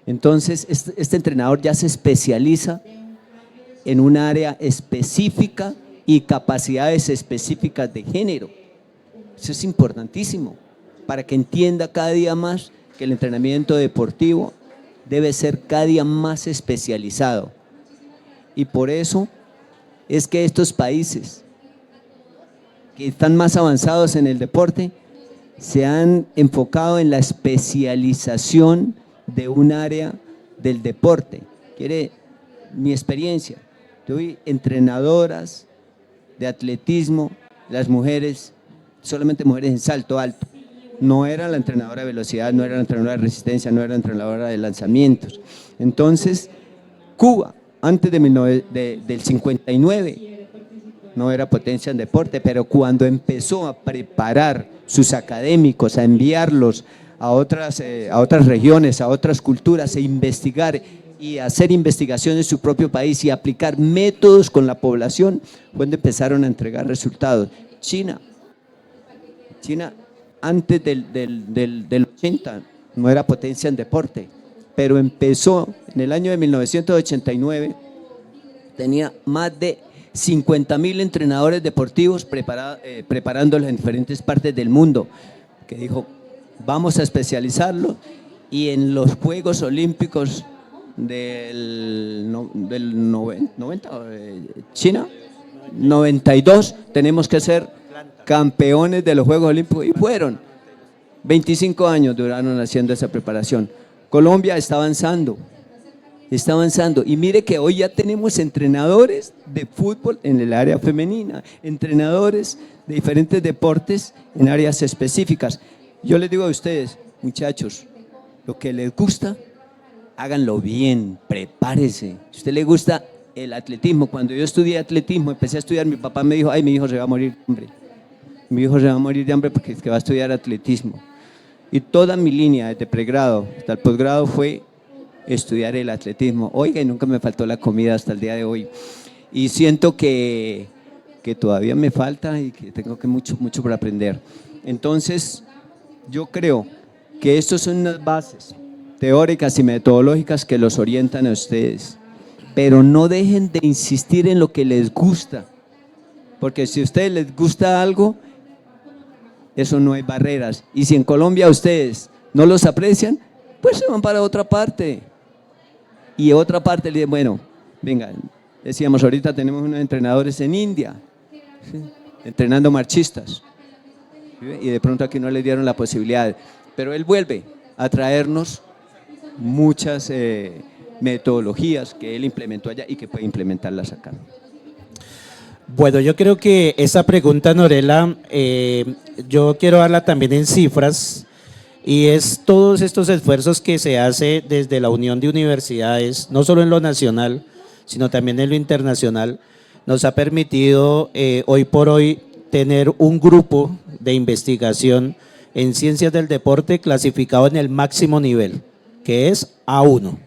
Entonces, este entrenador ya se especializa en un área específica y capacidades específicas de género. Eso es importantísimo, para que entienda cada día más que el entrenamiento deportivo debe ser cada día más especializado. Y por eso es que estos países que están más avanzados en el deporte se han enfocado en la especialización de un área del deporte. Mi experiencia, tuve entrenadoras de atletismo, las mujeres, solamente mujeres en salto alto. No era la entrenadora de velocidad, no era la entrenadora de resistencia, no era la entrenadora de lanzamientos. Entonces, Cuba, antes del 59, no era potencia en deporte, pero cuando empezó a preparar sus académicos, a enviarlos a otras regiones, a otras culturas, a investigar y a hacer investigación en su propio país y aplicar métodos con la población, cuando empezaron a entregar resultados. China antes del 80 no era potencia en deporte, pero empezó en el año de 1989, tenía más de 50.000 entrenadores deportivos preparándolos en diferentes partes del mundo, que dijo, vamos a especializarlo, y en los Juegos Olímpicos del 90, China, 92, tenemos que ser campeones de los Juegos Olímpicos, y fueron. 25 años duraron haciendo esa preparación. Colombia está avanzando, y mire que hoy ya tenemos entrenadores de fútbol en el área femenina, entrenadores de diferentes deportes en áreas específicas. Yo les digo a ustedes, muchachos, lo que les gusta, háganlo bien, prepárese. Si a usted le gusta el atletismo, cuando yo estudié atletismo, empecé a estudiar, mi papá me dijo, ay, mi hijo se va a morir de hambre. Mi hijo se va a morir de hambre porque es que va a estudiar atletismo. Y toda mi línea, desde pregrado hasta el posgrado, fue estudiar el atletismo. Oiga, y nunca me faltó la comida hasta el día de hoy. Y siento que todavía me falta y que tengo mucho por aprender. Entonces, yo creo que estas son unas bases teóricas y metodológicas que los orientan a ustedes. Pero no dejen de insistir en lo que les gusta. Porque si a ustedes les gusta algo, eso no hay barreras. Y si en Colombia ustedes no los aprecian, pues se van para otra parte. Y otra parte le dicen, bueno, venga, decíamos ahorita tenemos unos entrenadores en India, ¿sí?, entrenando marchistas. ¿Sí? Y de pronto aquí no le dieron la posibilidad. Pero él vuelve a traernos muchas metodologías que él implementó allá y que puede implementarlas acá. Bueno, yo creo que esa pregunta, Norela, yo quiero darla también en cifras, y es todos estos esfuerzos que se hace desde la Unión de Universidades, no solo en lo nacional, sino también en lo internacional, nos ha permitido hoy por hoy tener un grupo de investigación en ciencias del deporte clasificado en el máximo nivel, que es A1,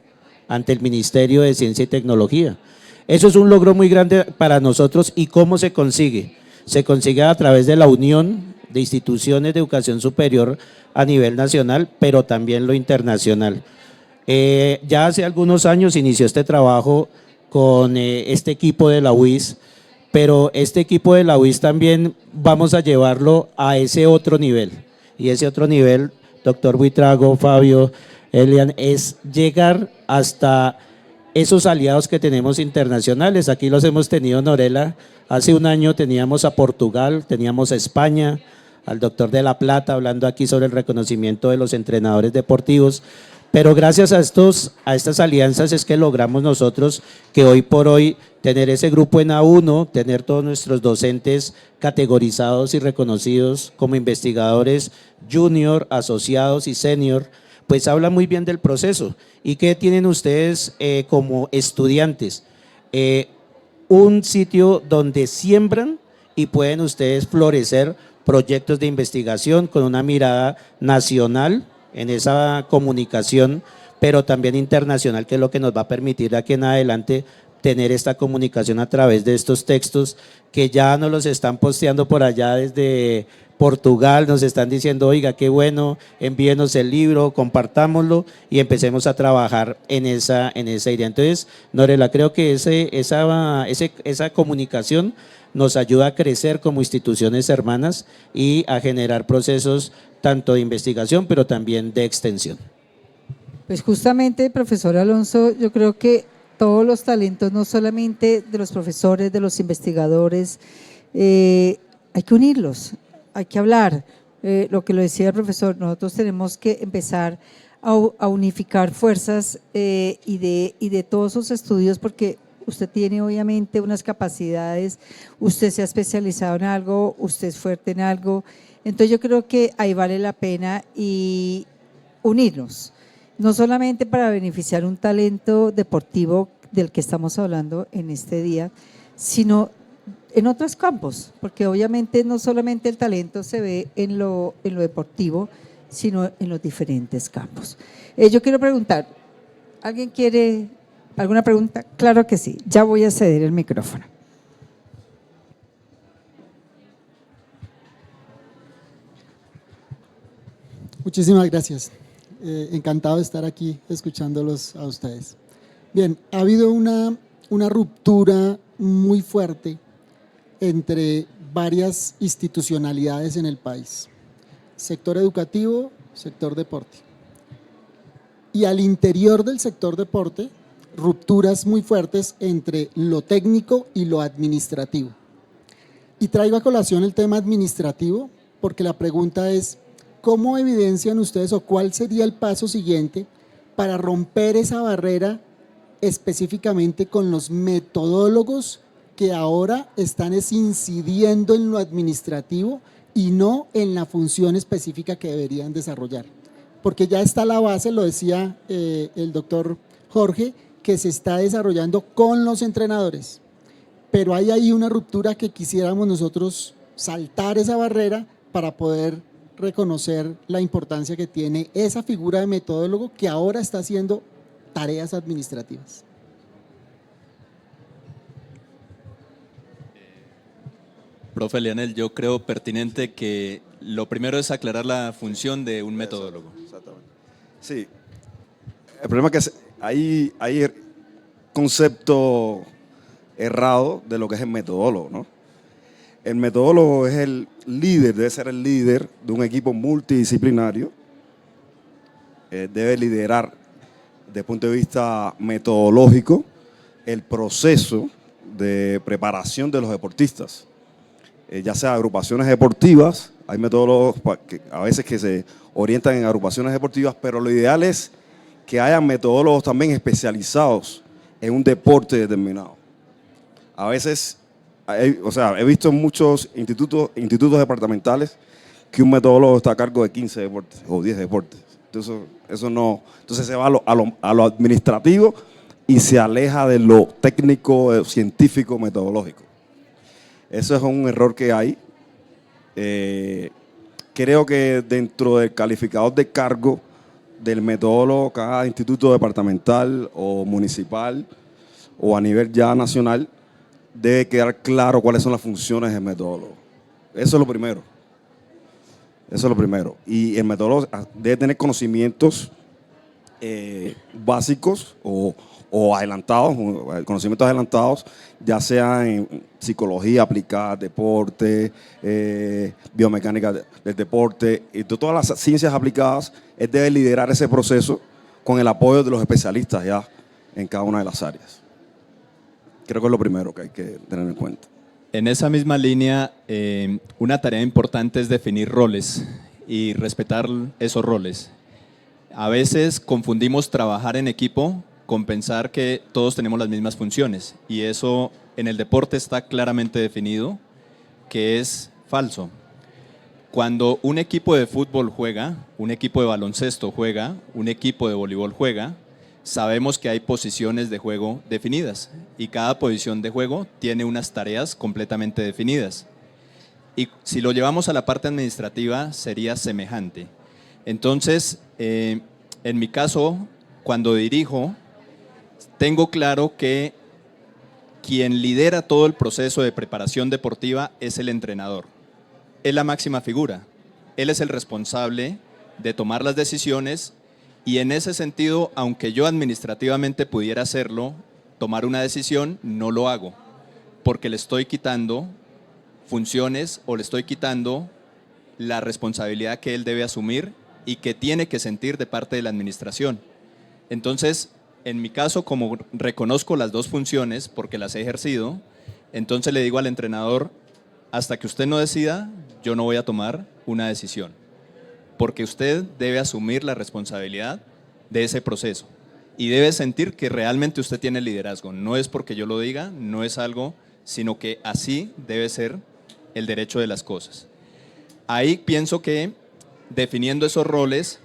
ante el Ministerio de Ciencia y Tecnología. Eso es un logro muy grande para nosotros. ¿Y cómo se consigue? Se consigue a través de la unión de instituciones de educación superior a nivel nacional, pero también lo internacional. Ya hace algunos años inició este trabajo con este equipo de la UIS, pero este equipo de la UIS también vamos a llevarlo a ese otro nivel. Y ese otro nivel, doctor Buitrago, Fabio, Elian, es llegar hasta esos aliados que tenemos internacionales. Aquí los hemos tenido, Norela. Hace un año teníamos a Portugal, teníamos a España, al doctor de La Plata hablando aquí sobre el reconocimiento de los entrenadores deportivos. Pero gracias a estas alianzas es que logramos nosotros que hoy por hoy tener ese grupo en A1, tener todos nuestros docentes categorizados y reconocidos como investigadores junior, asociados y senior, pues habla muy bien del proceso. ¿Y qué tienen ustedes como estudiantes? un sitio donde siembran y pueden ustedes florecer proyectos de investigación con una mirada nacional en esa comunicación, pero también internacional, que es lo que nos va a permitir de aquí en adelante tener esta comunicación a través de estos textos que ya nos los están posteando por allá desde Portugal, nos están diciendo, oiga, qué bueno, envíenos el libro, compartámoslo y empecemos a trabajar en esa idea. Entonces, Norela, creo que esa comunicación nos ayuda a crecer como instituciones hermanas y a generar procesos tanto de investigación, pero también de extensión. Pues justamente, profesor Alonso, yo creo que todos los talentos, no solamente de los profesores, de los investigadores, hay que unirlos, hay que hablar. Lo que lo decía el profesor, nosotros tenemos que empezar a unificar fuerzas y de todos esos estudios, porque usted tiene obviamente unas capacidades, usted se ha especializado en algo, usted es fuerte en algo, entonces yo creo que ahí vale la pena y unirnos, no solamente para beneficiar un talento deportivo del que estamos hablando en este día, sino en otros campos, porque obviamente no solamente el talento se ve en lo deportivo, sino en los diferentes campos. Yo quiero preguntar, ¿alguien quiere alguna pregunta? Claro que sí, ya voy a ceder el micrófono. Muchísimas gracias. Encantado de estar aquí escuchándolos a ustedes. Bien, ha habido una ruptura muy fuerte entre varias institucionalidades en el país. Sector educativo, sector deporte. Y al interior del sector deporte, rupturas muy fuertes entre lo técnico y lo administrativo. Y traigo a colación el tema administrativo porque la pregunta es, ¿cómo evidencian ustedes o cuál sería el paso siguiente para romper esa barrera específicamente con los metodólogos que ahora están incidiendo en lo administrativo y no en la función específica que deberían desarrollar? Porque ya está la base, lo decía el doctor Jorge, que se está desarrollando con los entrenadores, pero hay ahí una ruptura que quisiéramos nosotros saltar esa barrera para poder reconocer la importancia que tiene esa figura de metodólogo que ahora está haciendo tareas administrativas. Profe Leonel, yo creo pertinente que lo primero es aclarar la función de un metodólogo. Exactamente. Sí, el problema es que hay concepto errado de lo que es el metodólogo, ¿no? El metodólogo es el líder, debe ser el líder de un equipo multidisciplinario, debe liderar desde el punto de vista metodológico el proceso de preparación de los deportistas, ya sea agrupaciones deportivas, hay metodólogos que a veces que se orientan en agrupaciones deportivas, pero lo ideal es que haya metodólogos también especializados en un deporte determinado. A veces, he visto en muchos institutos departamentales que un metodólogo está a cargo de 15 deportes o 10 deportes. Entonces, entonces se va a lo administrativo y se aleja de lo técnico, científico, metodológico. Eso es un error que hay. Creo que dentro del calificador de cargo del metodólogo, cada instituto departamental o municipal o a nivel ya nacional, debe quedar claro cuáles son las funciones del metodólogo. Eso es lo primero. Eso es lo primero. Y el metodólogo debe tener conocimientos básicos o adelantados, conocimientos adelantados, ya sea en psicología aplicada, deporte, biomecánica del deporte, y todas las ciencias aplicadas. Él debe liderar ese proceso con el apoyo de los especialistas ya en cada una de las áreas. Creo que es lo primero que hay que tener en cuenta. En esa misma línea, una tarea importante es definir roles y respetar esos roles. A veces confundimos trabajar en equipo con pensar que todos tenemos las mismas funciones, y eso en el deporte está claramente definido que es falso. Cuando un equipo de fútbol juega, un equipo de baloncesto juega, un equipo de voleibol juega, sabemos que hay posiciones de juego definidas y cada posición de juego tiene unas tareas completamente definidas. Y si lo llevamos a la parte administrativa sería semejante. Entonces, en mi caso, cuando dirijo, tengo claro que quien lidera todo el proceso de preparación deportiva es el entrenador. Es la máxima figura. Él es el responsable de tomar las decisiones y en ese sentido, aunque yo administrativamente pudiera hacerlo, tomar una decisión, no lo hago, porque le estoy quitando funciones o le estoy quitando la responsabilidad que él debe asumir y que tiene que sentir de parte de la administración. Entonces, en mi caso, como reconozco las dos funciones porque las he ejercido, entonces le digo al entrenador, hasta que usted no decida, yo no voy a tomar una decisión, porque usted debe asumir la responsabilidad de ese proceso y debe sentir que realmente usted tiene liderazgo. No es porque yo lo diga, no es algo, sino que así debe ser el derecho de las cosas. Ahí pienso que definiendo esos roles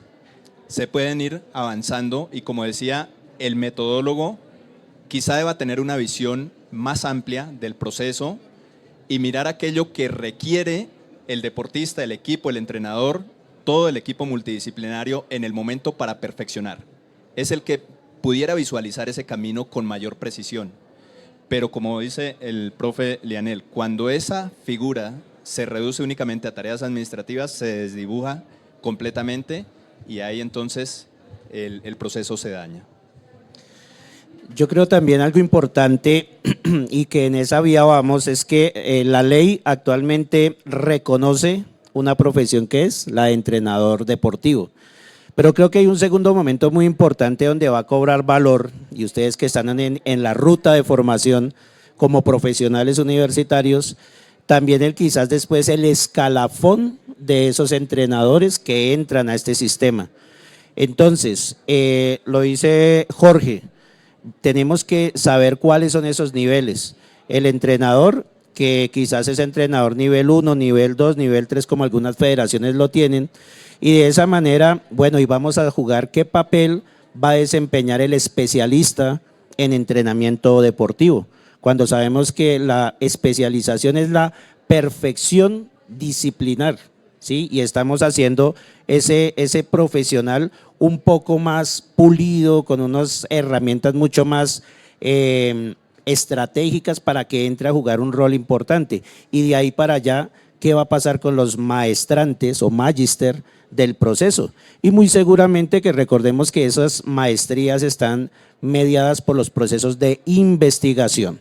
se pueden ir avanzando y, como decía, el metodólogo quizá deba tener una visión más amplia del proceso y mirar aquello que requiere el deportista, el equipo, el entrenador, todo el equipo multidisciplinario en el momento para perfeccionar. Es el que pudiera visualizar ese camino con mayor precisión. Pero como dice el profe Lianel, cuando esa figura se reduce únicamente a tareas administrativas, se desdibuja completamente y ahí entonces el proceso se daña. Yo creo también algo importante y que en esa vía vamos es que la ley actualmente reconoce una profesión que es la de entrenador deportivo. Pero creo que hay un segundo momento muy importante donde va a cobrar valor y ustedes que están en la ruta de formación como profesionales universitarios, también quizás después el escalafón de esos entrenadores que entran a este sistema. Entonces, lo dice Jorge, tenemos que saber cuáles son esos niveles. El entrenador, que quizás es entrenador nivel 1, nivel 2, nivel 3, como algunas federaciones lo tienen, y de esa manera, bueno, y vamos a jugar qué papel va a desempeñar el especialista en entrenamiento deportivo, cuando sabemos que la especialización es la perfección disciplinar, ¿sí? Y estamos haciendo ese profesional un poco más pulido, con unas herramientas mucho más estratégicas para que entre a jugar un rol importante. Y de ahí para allá, ¿qué va a pasar con los maestrantes o magister del proceso? Y muy seguramente que recordemos que esas maestrías están mediadas por los procesos de investigación.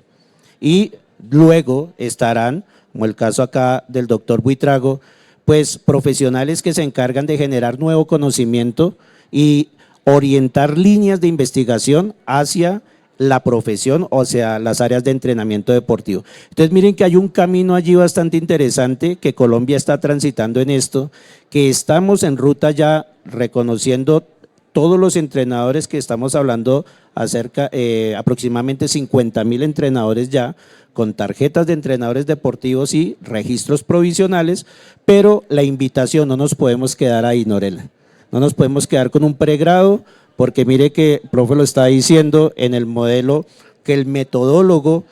Y luego estarán, como el caso acá del doctor Buitrago, pues profesionales que se encargan de generar nuevo conocimiento y orientar líneas de investigación hacia la profesión, o sea, las áreas de entrenamiento deportivo. Entonces miren que hay un camino allí bastante interesante que Colombia está transitando en esto, que estamos en ruta ya reconociendo todos los entrenadores que estamos hablando acerca, aproximadamente 50.000 entrenadores ya, con tarjetas de entrenadores deportivos y registros provisionales, pero la invitación, no nos podemos quedar ahí, Norela, no nos podemos quedar con un pregrado, porque mire que el profe lo está diciendo en el modelo, que el metodólogo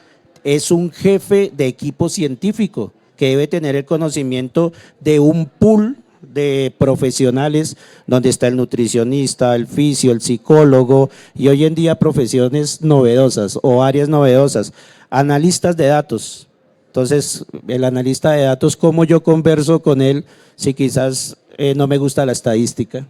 es un jefe de equipo científico que debe tener el conocimiento de un pool de profesionales donde está el nutricionista, el fisio, el psicólogo y hoy en día profesiones novedosas o áreas novedosas, analistas de datos. Entonces, el analista de datos, ¿cómo yo converso con él si quizás no me gusta la estadística?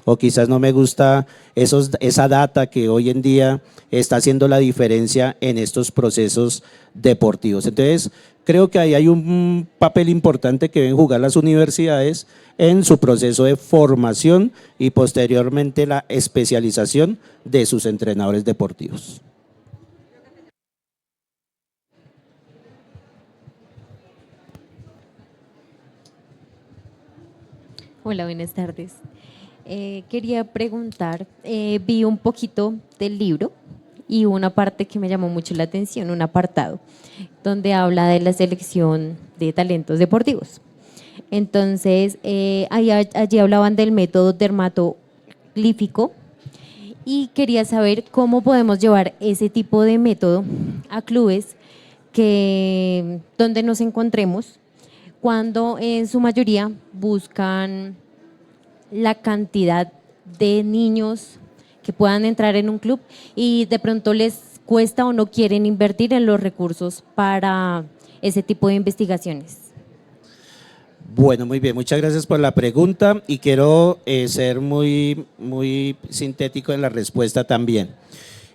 O quizás no me gusta esa data que hoy en día está haciendo la diferencia en estos procesos deportivos. Entonces, creo que ahí hay un papel importante que deben jugar las universidades en su proceso de formación y posteriormente la especialización de sus entrenadores deportivos. Hola, buenas tardes. Quería preguntar, vi un poquito del libro y una parte que me llamó mucho la atención, un apartado, donde habla de la selección de talentos deportivos. Entonces, allí hablaban del método dermatoglífico y quería saber cómo podemos llevar ese tipo de método a clubes donde nos encontremos, cuando en su mayoría buscan la cantidad de niños que puedan entrar en un club y de pronto les cuesta o no quieren invertir en los recursos para ese tipo de investigaciones. Bueno, muy bien, muchas gracias por la pregunta y quiero ser muy sintético en la respuesta también.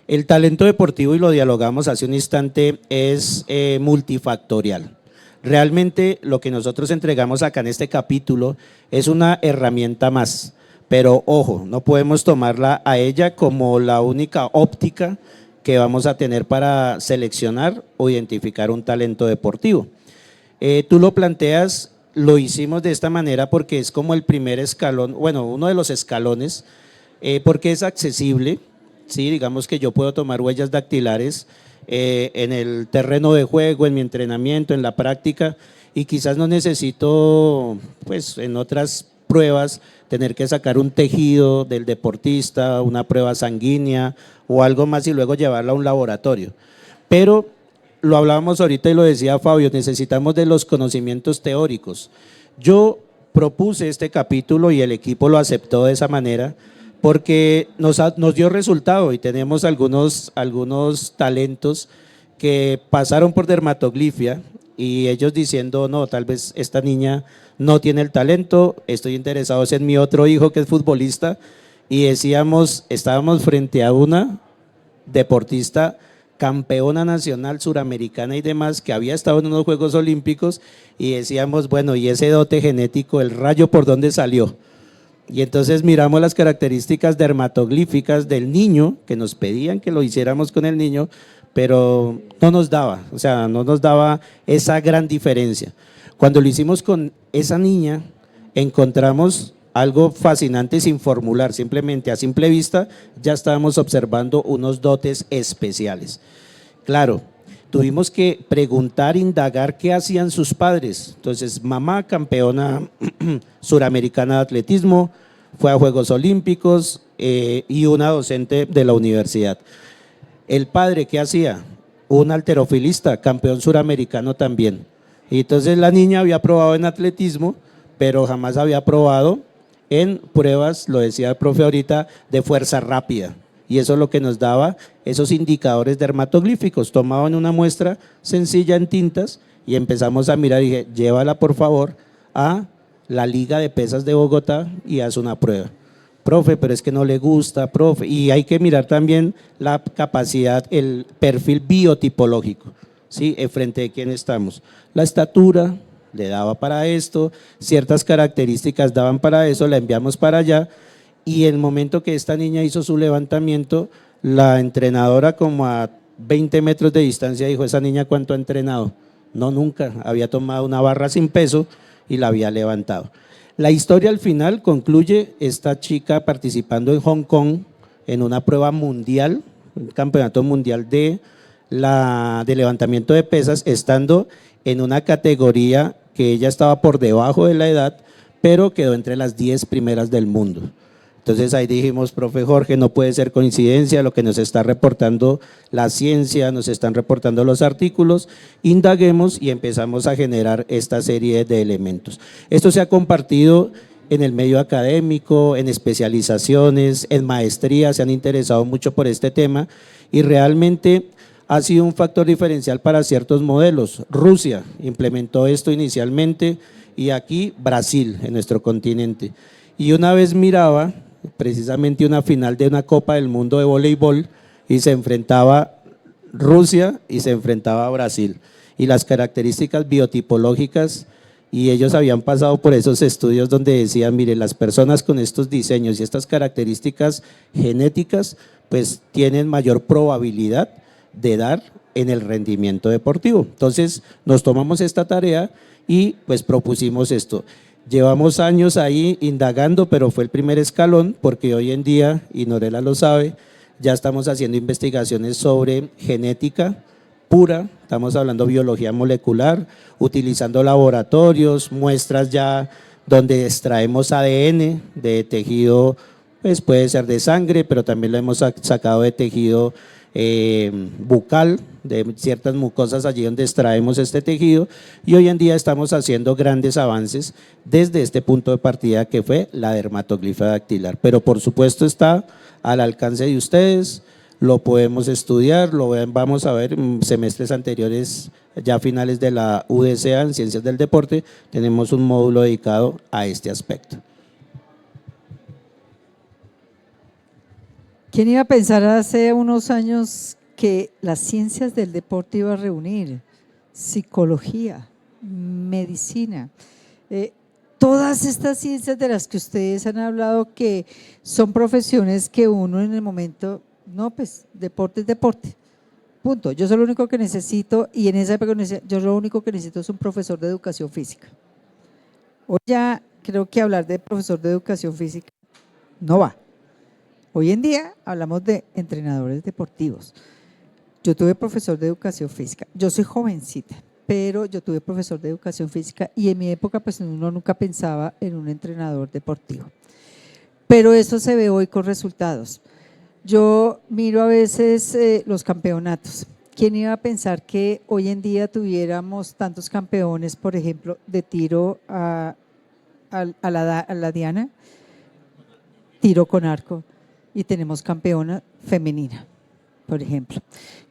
El talento deportivo, y lo dialogamos hace un instante, es multifactorial. Realmente lo que nosotros entregamos acá en este capítulo es una herramienta más, pero ojo, no podemos tomarla a ella como la única óptica que vamos a tener para seleccionar o identificar un talento deportivo. Tú lo planteas, lo hicimos de esta manera porque es como el primer escalón, bueno, uno de los escalones, porque es accesible, ¿sí? Digamos que yo puedo tomar huellas dactilares en el terreno de juego, en mi entrenamiento, en la práctica, y quizás no necesito, pues en otras pruebas, tener que sacar un tejido del deportista, una prueba sanguínea o algo más y luego llevarla a un laboratorio. Pero lo hablábamos ahorita y lo decía Fabio, necesitamos de los conocimientos teóricos. Yo propuse este capítulo y el equipo lo aceptó de esa manera porque nos dio resultado y tenemos algunos talentos que pasaron por dermatoglifia y ellos diciendo, no, tal vez esta niña no tiene el talento, estoy interesado en mi otro hijo que es futbolista, y decíamos, estábamos frente a una deportista campeona nacional suramericana y demás, que había estado en unos Juegos Olímpicos, y decíamos, bueno, y ese dote genético, el rayo por dónde salió. Y entonces miramos las características dermatoglíficas del niño, que nos pedían que lo hiciéramos con el niño, pero no nos daba, o sea, no nos daba esa gran diferencia. Cuando lo hicimos con esa niña, encontramos algo fascinante sin formular, simplemente a simple vista ya estábamos observando unos dotes especiales. Claro, tuvimos que preguntar, indagar qué hacían sus padres. Entonces, mamá campeona suramericana de atletismo, fue a Juegos Olímpicos y una docente de la universidad. El padre, ¿qué hacía? Un halterofilista, campeón suramericano también. Y entonces la niña había probado en atletismo, pero jamás había probado en pruebas, lo decía el profe ahorita, de fuerza rápida. Y eso es lo que nos daba esos indicadores dermatoglíficos. Tomaban una muestra sencilla en tintas y empezamos a mirar y dije, llévala por favor a la Liga de Pesas de Bogotá y haz una prueba. Profe, pero es que no le gusta, profe. Y hay que mirar también la capacidad, el perfil biotipológico, ¿sí? Frente de quién estamos. La estatura le daba para esto, ciertas características daban para eso, la enviamos para allá y en el momento que esta niña hizo su levantamiento, la entrenadora como a 20 metros de distancia dijo, ¿esa niña cuánto ha entrenado? No, nunca, había tomado una barra sin peso y la había levantado. La historia al final concluye esta chica participando en Hong Kong en una prueba mundial, un campeonato mundial de levantamiento de pesas, estando en una categoría que ella estaba por debajo de la edad, pero quedó entre las 10 primeras del mundo. Entonces ahí dijimos, profe Jorge, no puede ser coincidencia lo que nos está reportando la ciencia, nos están reportando los artículos, indaguemos y empezamos a generar esta serie de elementos. Esto se ha compartido en el medio académico, en especializaciones, en maestrías, se han interesado mucho por este tema y realmente ha sido un factor diferencial para ciertos modelos. Rusia implementó esto inicialmente y aquí Brasil en nuestro continente. Y una vez miraba precisamente una final de una Copa del Mundo de voleibol y se enfrentaba Rusia y se enfrentaba Brasil. Y las características biotipológicas, y ellos habían pasado por esos estudios donde decían, mire, las personas con estos diseños y estas características genéticas, pues tienen mayor probabilidad de dar en el rendimiento deportivo. Entonces nos tomamos esta tarea y pues propusimos esto. Llevamos años ahí indagando, pero fue el primer escalón porque hoy en día, y Norela lo sabe, ya estamos haciendo investigaciones sobre genética pura, estamos hablando biología molecular, utilizando laboratorios, muestras ya donde extraemos ADN de tejido Pues puede ser de sangre, pero también lo hemos sacado de tejido bucal, de ciertas mucosas allí donde extraemos este tejido, y hoy en día estamos haciendo grandes avances desde este punto de partida que fue la dermatoglifa dactilar, pero por supuesto está al alcance de ustedes, lo podemos estudiar, vamos a ver en semestres anteriores, ya finales de la UDCA en Ciencias del Deporte, tenemos un módulo dedicado a este aspecto. ¿Quién iba a pensar hace unos años que las ciencias del deporte iba a reunir psicología, medicina, todas estas ciencias de las que ustedes han hablado, que son profesiones que uno en el momento, no, pues deporte es deporte, punto. Yo soy lo único que necesito, y en esa época yo lo único que necesito es un profesor de educación física. Hoy ya creo que hablar de profesor de educación física no va. Hoy en día hablamos de entrenadores deportivos. Yo tuve profesor de educación física, yo soy jovencita, pero yo tuve profesor de educación física y en mi época pues uno nunca pensaba en un entrenador deportivo. Pero eso se ve hoy con resultados. Yo miro a veces los campeonatos. ¿Quién iba a pensar que hoy en día tuviéramos tantos campeones, por ejemplo, de tiro a la diana, tiro con arco? Y tenemos campeona femenina, por ejemplo.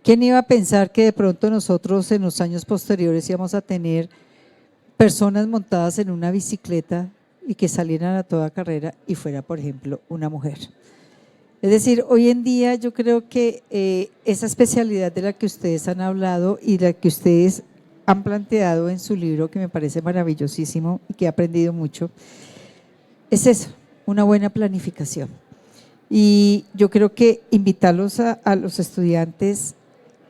¿Quién iba a pensar que de pronto nosotros en los años posteriores íbamos a tener personas montadas en una bicicleta y que salieran a toda carrera y fuera, por ejemplo, una mujer? Es decir, hoy en día yo creo que esa especialidad de la que ustedes han hablado y la que ustedes han planteado en su libro, que me parece maravillosísimo y que he aprendido mucho, es eso, una buena planificación. Y yo creo que invitarlos a los estudiantes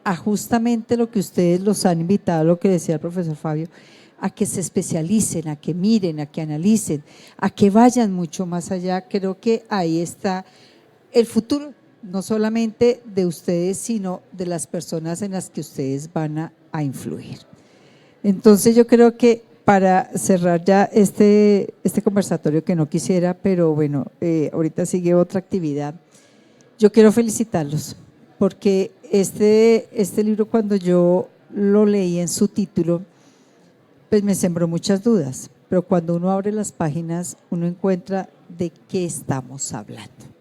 a justamente lo que ustedes los han invitado, lo que decía el profesor Fabio, a que se especialicen, a que miren, a que analicen, a que vayan mucho más allá. Creo que ahí está el futuro, no solamente de ustedes, sino de las personas en las que ustedes van a influir. Entonces yo creo que para cerrar ya este conversatorio, que no quisiera, pero bueno, ahorita sigue otra actividad, yo quiero felicitarlos, porque este libro, cuando yo lo leí en su título, pues me sembró muchas dudas, pero cuando uno abre las páginas, uno encuentra de qué estamos hablando.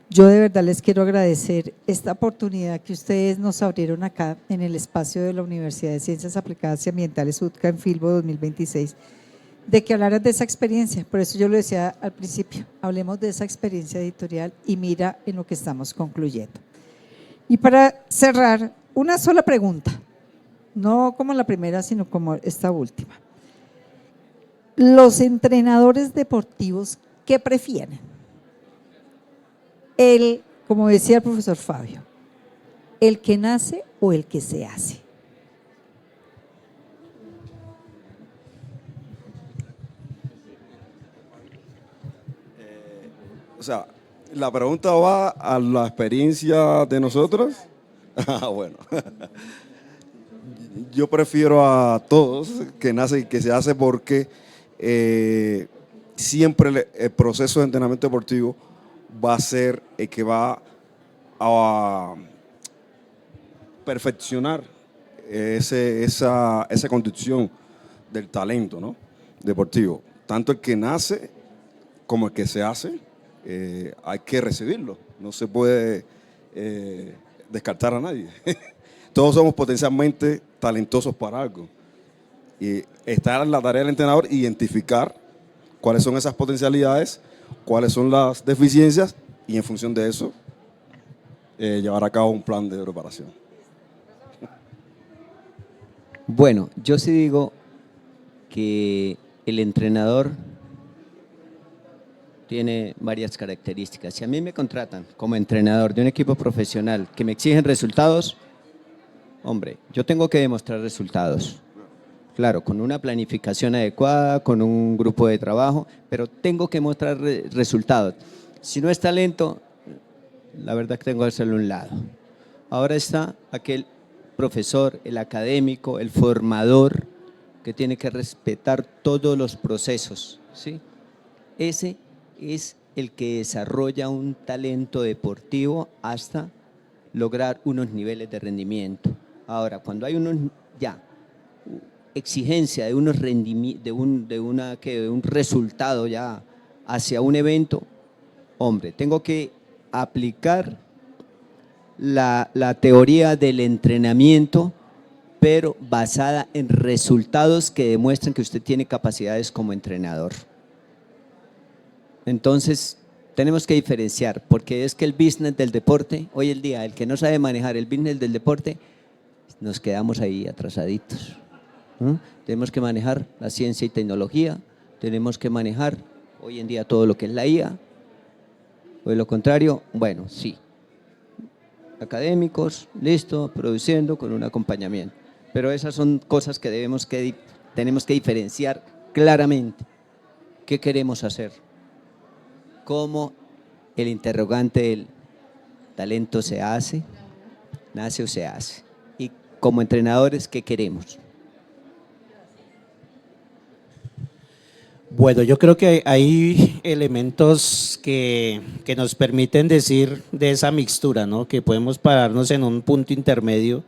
Yo de verdad les quiero agradecer esta oportunidad que ustedes nos abrieron acá en el espacio de la Universidad de Ciencias Aplicadas y Ambientales UTCA en Filbo 2026, de que hablaran de esa experiencia. Por eso yo lo decía al principio, hablemos de esa experiencia editorial y mira en lo que estamos concluyendo. Y para cerrar, una sola pregunta, no como la primera, sino como esta última. Los entrenadores deportivos, ¿qué prefieren? Como decía el profesor Fabio, ¿el que nace o el que se hace? O sea, la pregunta va a la experiencia de nosotros. Bueno, yo prefiero a todos que nace y que se hace, porque siempre el proceso de entrenamiento deportivo va a ser el que va a perfeccionar esa condición del talento, ¿no?, deportivo. Tanto el que nace como el que se hace, hay que recibirlo. No se puede descartar a nadie. Todos somos potencialmente talentosos para algo. Y está en la tarea del entrenador identificar cuáles son esas potencialidades, cuáles son las deficiencias, y en función de eso llevar a cabo un plan de preparación. Bueno, yo sí digo que el entrenador tiene varias características. Si a mí me contratan como entrenador de un equipo profesional que me exigen resultados, hombre, yo tengo que demostrar resultados. Claro, con una planificación adecuada, con un grupo de trabajo, pero tengo que mostrar resultados. Si no es talento, la verdad que tengo que hacerlo a un lado. Ahora está aquel profesor, el académico, el formador, que tiene que respetar todos los procesos, ¿sí? Ese es el que desarrolla un talento deportivo hasta lograr unos niveles de rendimiento. Ahora, cuando hay exigencia de unos de un resultado ya hacia un evento, hombre, tengo que aplicar la teoría del entrenamiento, pero basada en resultados que demuestran que usted tiene capacidades como entrenador. Entonces, tenemos que diferenciar, porque es que el business del deporte, hoy en día, el que no sabe manejar el business del deporte, nos quedamos ahí atrasaditos. Tenemos que manejar la ciencia y tecnología, tenemos que manejar hoy en día todo lo que es la IA, o de lo contrario, bueno, sí, académicos, listo, produciendo con un acompañamiento. Pero esas son cosas que tenemos que diferenciar claramente. ¿Qué queremos hacer? ¿Cómo el interrogante del talento se hace, nace o se hace? Y como entrenadores, ¿qué queremos? Bueno, yo creo que hay elementos que nos permiten decir de esa mixtura, ¿no? Que podemos pararnos en un punto intermedio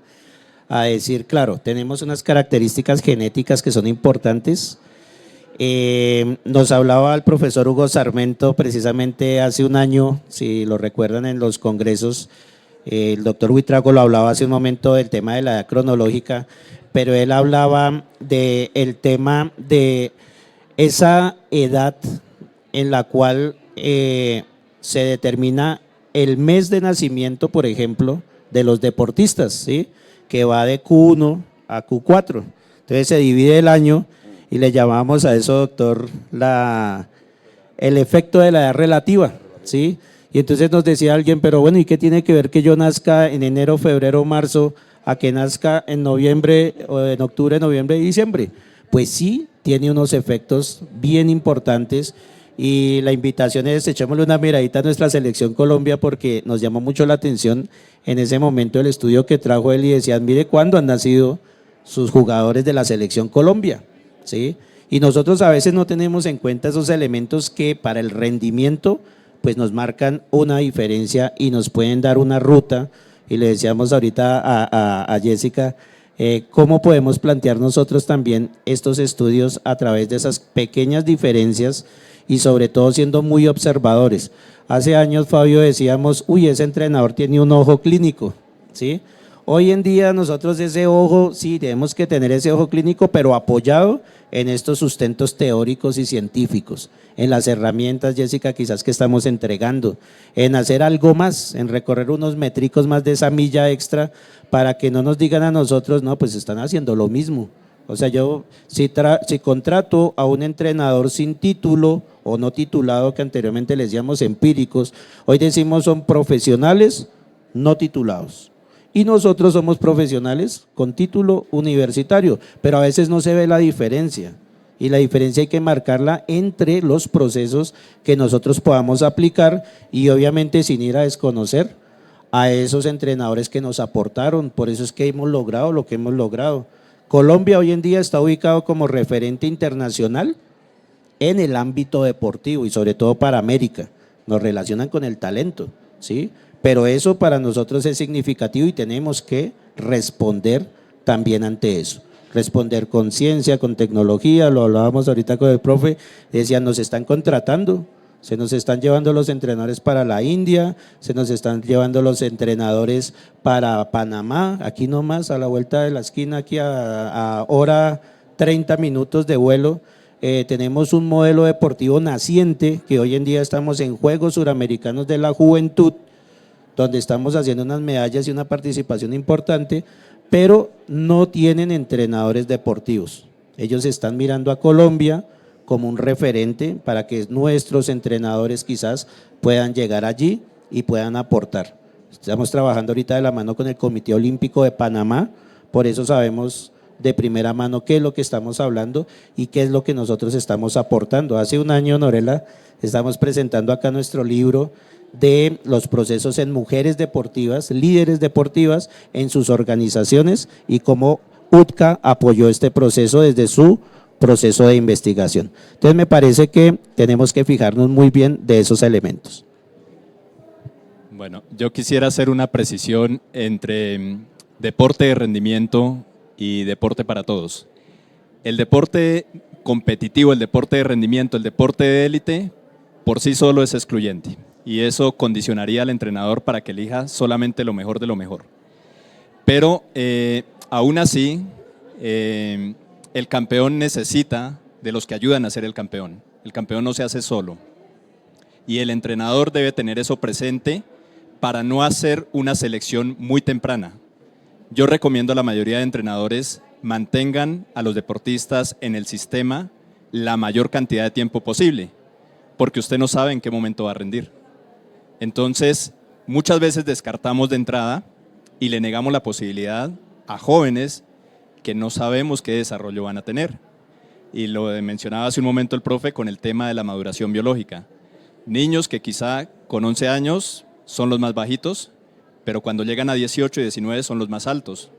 a decir, claro, tenemos unas características genéticas que son importantes. Nos hablaba el profesor Hugo Sarmento precisamente hace un año, si lo recuerdan en los congresos, el doctor Huitrago lo hablaba hace un momento del tema de la edad cronológica, pero él hablaba del tema de esa edad en la cual se determina el mes de nacimiento, por ejemplo, de los deportistas, ¿sí? Que va de Q1 a Q4. Entonces se divide el año y le llamamos a eso, doctor, el efecto de la edad relativa, ¿sí? Y entonces nos decía alguien, pero bueno, ¿y qué tiene que ver que yo nazca en enero, febrero, marzo, a que nazca en noviembre, o en octubre, noviembre y diciembre? Pues sí, tiene unos efectos bien importantes y la invitación es echémosle una miradita a nuestra selección Colombia porque nos llamó mucho la atención en ese momento el estudio que trajo él y decían, mire cuándo han nacido sus jugadores de la selección Colombia, ¿sí? Y nosotros a veces no tenemos en cuenta esos elementos que para el rendimiento pues nos marcan una diferencia y nos pueden dar una ruta. Y le decíamos ahorita a Jessica, cómo podemos plantear nosotros también estos estudios a través de esas pequeñas diferencias y sobre todo siendo muy observadores. Hace años, Fabio, decíamos, uy, ese entrenador tiene un ojo clínico, ¿sí? Hoy en día nosotros ese ojo, sí, tenemos que tener ese ojo clínico, pero apoyado en estos sustentos teóricos y científicos, en las herramientas, Jessica, quizás que estamos entregando, en hacer algo más, en recorrer unos métricos más de esa milla extra para que no nos digan a nosotros, no, pues están haciendo lo mismo. O sea, yo si contrato a un entrenador sin título o no titulado, que anteriormente les llamamos empíricos, hoy decimos son profesionales no titulados. Y nosotros somos profesionales con título universitario, pero a veces no se ve la diferencia. Y la diferencia hay que marcarla entre los procesos que nosotros podamos aplicar y obviamente sin ir a desconocer a esos entrenadores que nos aportaron. Por eso es que hemos logrado lo que hemos logrado. Colombia hoy en día está ubicado como referente internacional en el ámbito deportivo y sobre todo para América. Nos relacionan con el talento, ¿sí? Pero eso para nosotros es significativo y tenemos que responder también ante eso. Responder con ciencia, con tecnología, lo hablábamos ahorita con el profe, decían nos están contratando, se nos están llevando los entrenadores para la India, se nos están llevando los entrenadores para Panamá, aquí nomás a la vuelta de la esquina, aquí a hora 30 minutos de vuelo. Tenemos un modelo deportivo naciente que hoy en día estamos en Juegos Suramericanos de la Juventud, donde estamos haciendo unas medallas y una participación importante, pero no tienen entrenadores deportivos. Ellos están mirando a Colombia como un referente para que nuestros entrenadores quizás puedan llegar allí y puedan aportar. Estamos trabajando ahorita de la mano con el Comité Olímpico de Panamá, por eso sabemos de primera mano qué es lo que estamos hablando y qué es lo que nosotros estamos aportando. Hace un año, Norela, estamos presentando acá nuestro libro de los procesos en mujeres deportivas, líderes deportivas en sus organizaciones y cómo UTCA apoyó este proceso desde su proceso de investigación. Entonces me parece que tenemos que fijarnos muy bien de esos elementos. Bueno, yo quisiera hacer una precisión entre deporte de rendimiento y deporte para todos. El deporte competitivo, el deporte de rendimiento, el deporte de élite, por sí solo es excluyente y eso condicionaría al entrenador para que elija solamente lo mejor de lo mejor. Pero aún así, el campeón necesita de los que ayudan a ser el campeón. El campeón no se hace solo y el entrenador debe tener eso presente para no hacer una selección muy temprana. Yo recomiendo a la mayoría de entrenadores mantengan a los deportistas en el sistema la mayor cantidad de tiempo posible, porque usted no sabe en qué momento va a rendir. Entonces, muchas veces descartamos de entrada y le negamos la posibilidad a jóvenes que no sabemos qué desarrollo van a tener. Y lo mencionaba hace un momento el profe con el tema de la maduración biológica. Niños que quizá con 11 años son los más bajitos, pero cuando llegan a 18 y 19 son los más altos.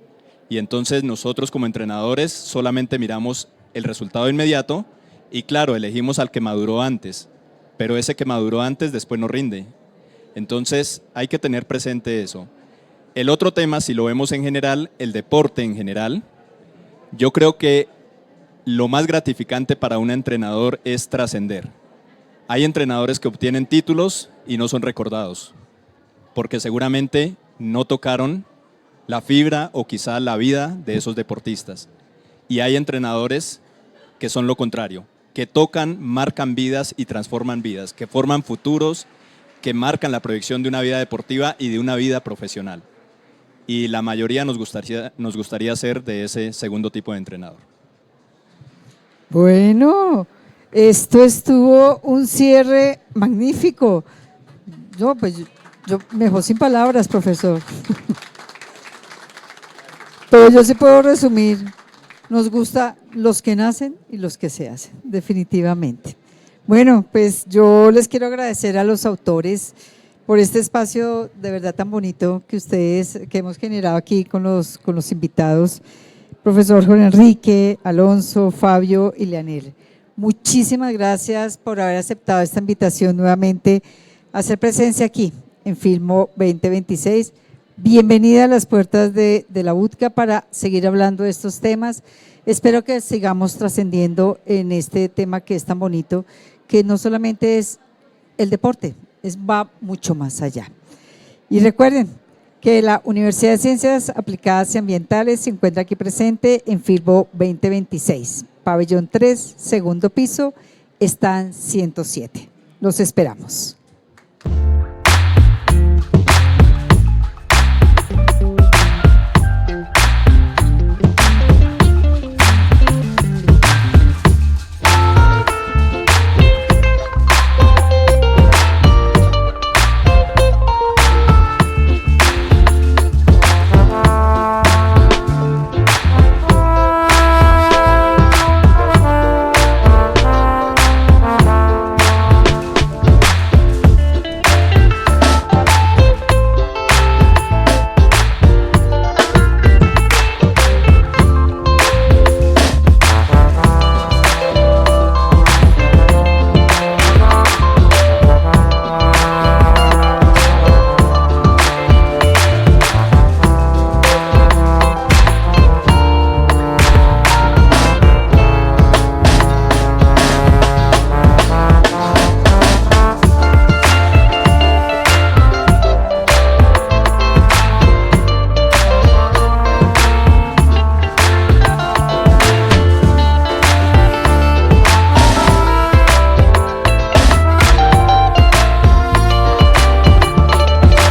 Y entonces nosotros como entrenadores solamente miramos el resultado inmediato y claro, elegimos al que maduró antes, pero ese que maduró antes después no rinde. Entonces hay que tener presente eso. El otro tema, si lo vemos en general, el deporte en general, yo creo que lo más gratificante para un entrenador es trascender. Hay entrenadores que obtienen títulos y no son recordados, porque seguramente no tocaron la fibra o quizá la vida de esos deportistas. Y hay entrenadores que son lo contrario, que tocan, marcan vidas y transforman vidas, que forman futuros, que marcan la proyección de una vida deportiva y de una vida profesional. Y la mayoría nos gustaría ser de ese segundo tipo de entrenador. Bueno, esto estuvo un cierre magnífico. Yo me dejó sin palabras, profesor. Pero yo sí puedo resumir. Nos gusta los que nacen y los que se hacen, definitivamente. Bueno, pues yo les quiero agradecer a los autores por este espacio de verdad tan bonito que hemos generado aquí con los invitados, profesor Jorge Enrique, Alonso, Fabio y Leanel. Muchísimas gracias por haber aceptado esta invitación nuevamente a hacer presencia aquí en Filmo 2026. Bienvenida a las puertas de la UTCA para seguir hablando de estos temas. Espero que sigamos trascendiendo en este tema que es tan bonito, que no solamente es el deporte, va mucho más allá. Y recuerden que la Universidad de Ciencias Aplicadas y Ambientales se encuentra aquí presente en Filmo 2026, pabellón 3, segundo piso, stand 107. Los esperamos.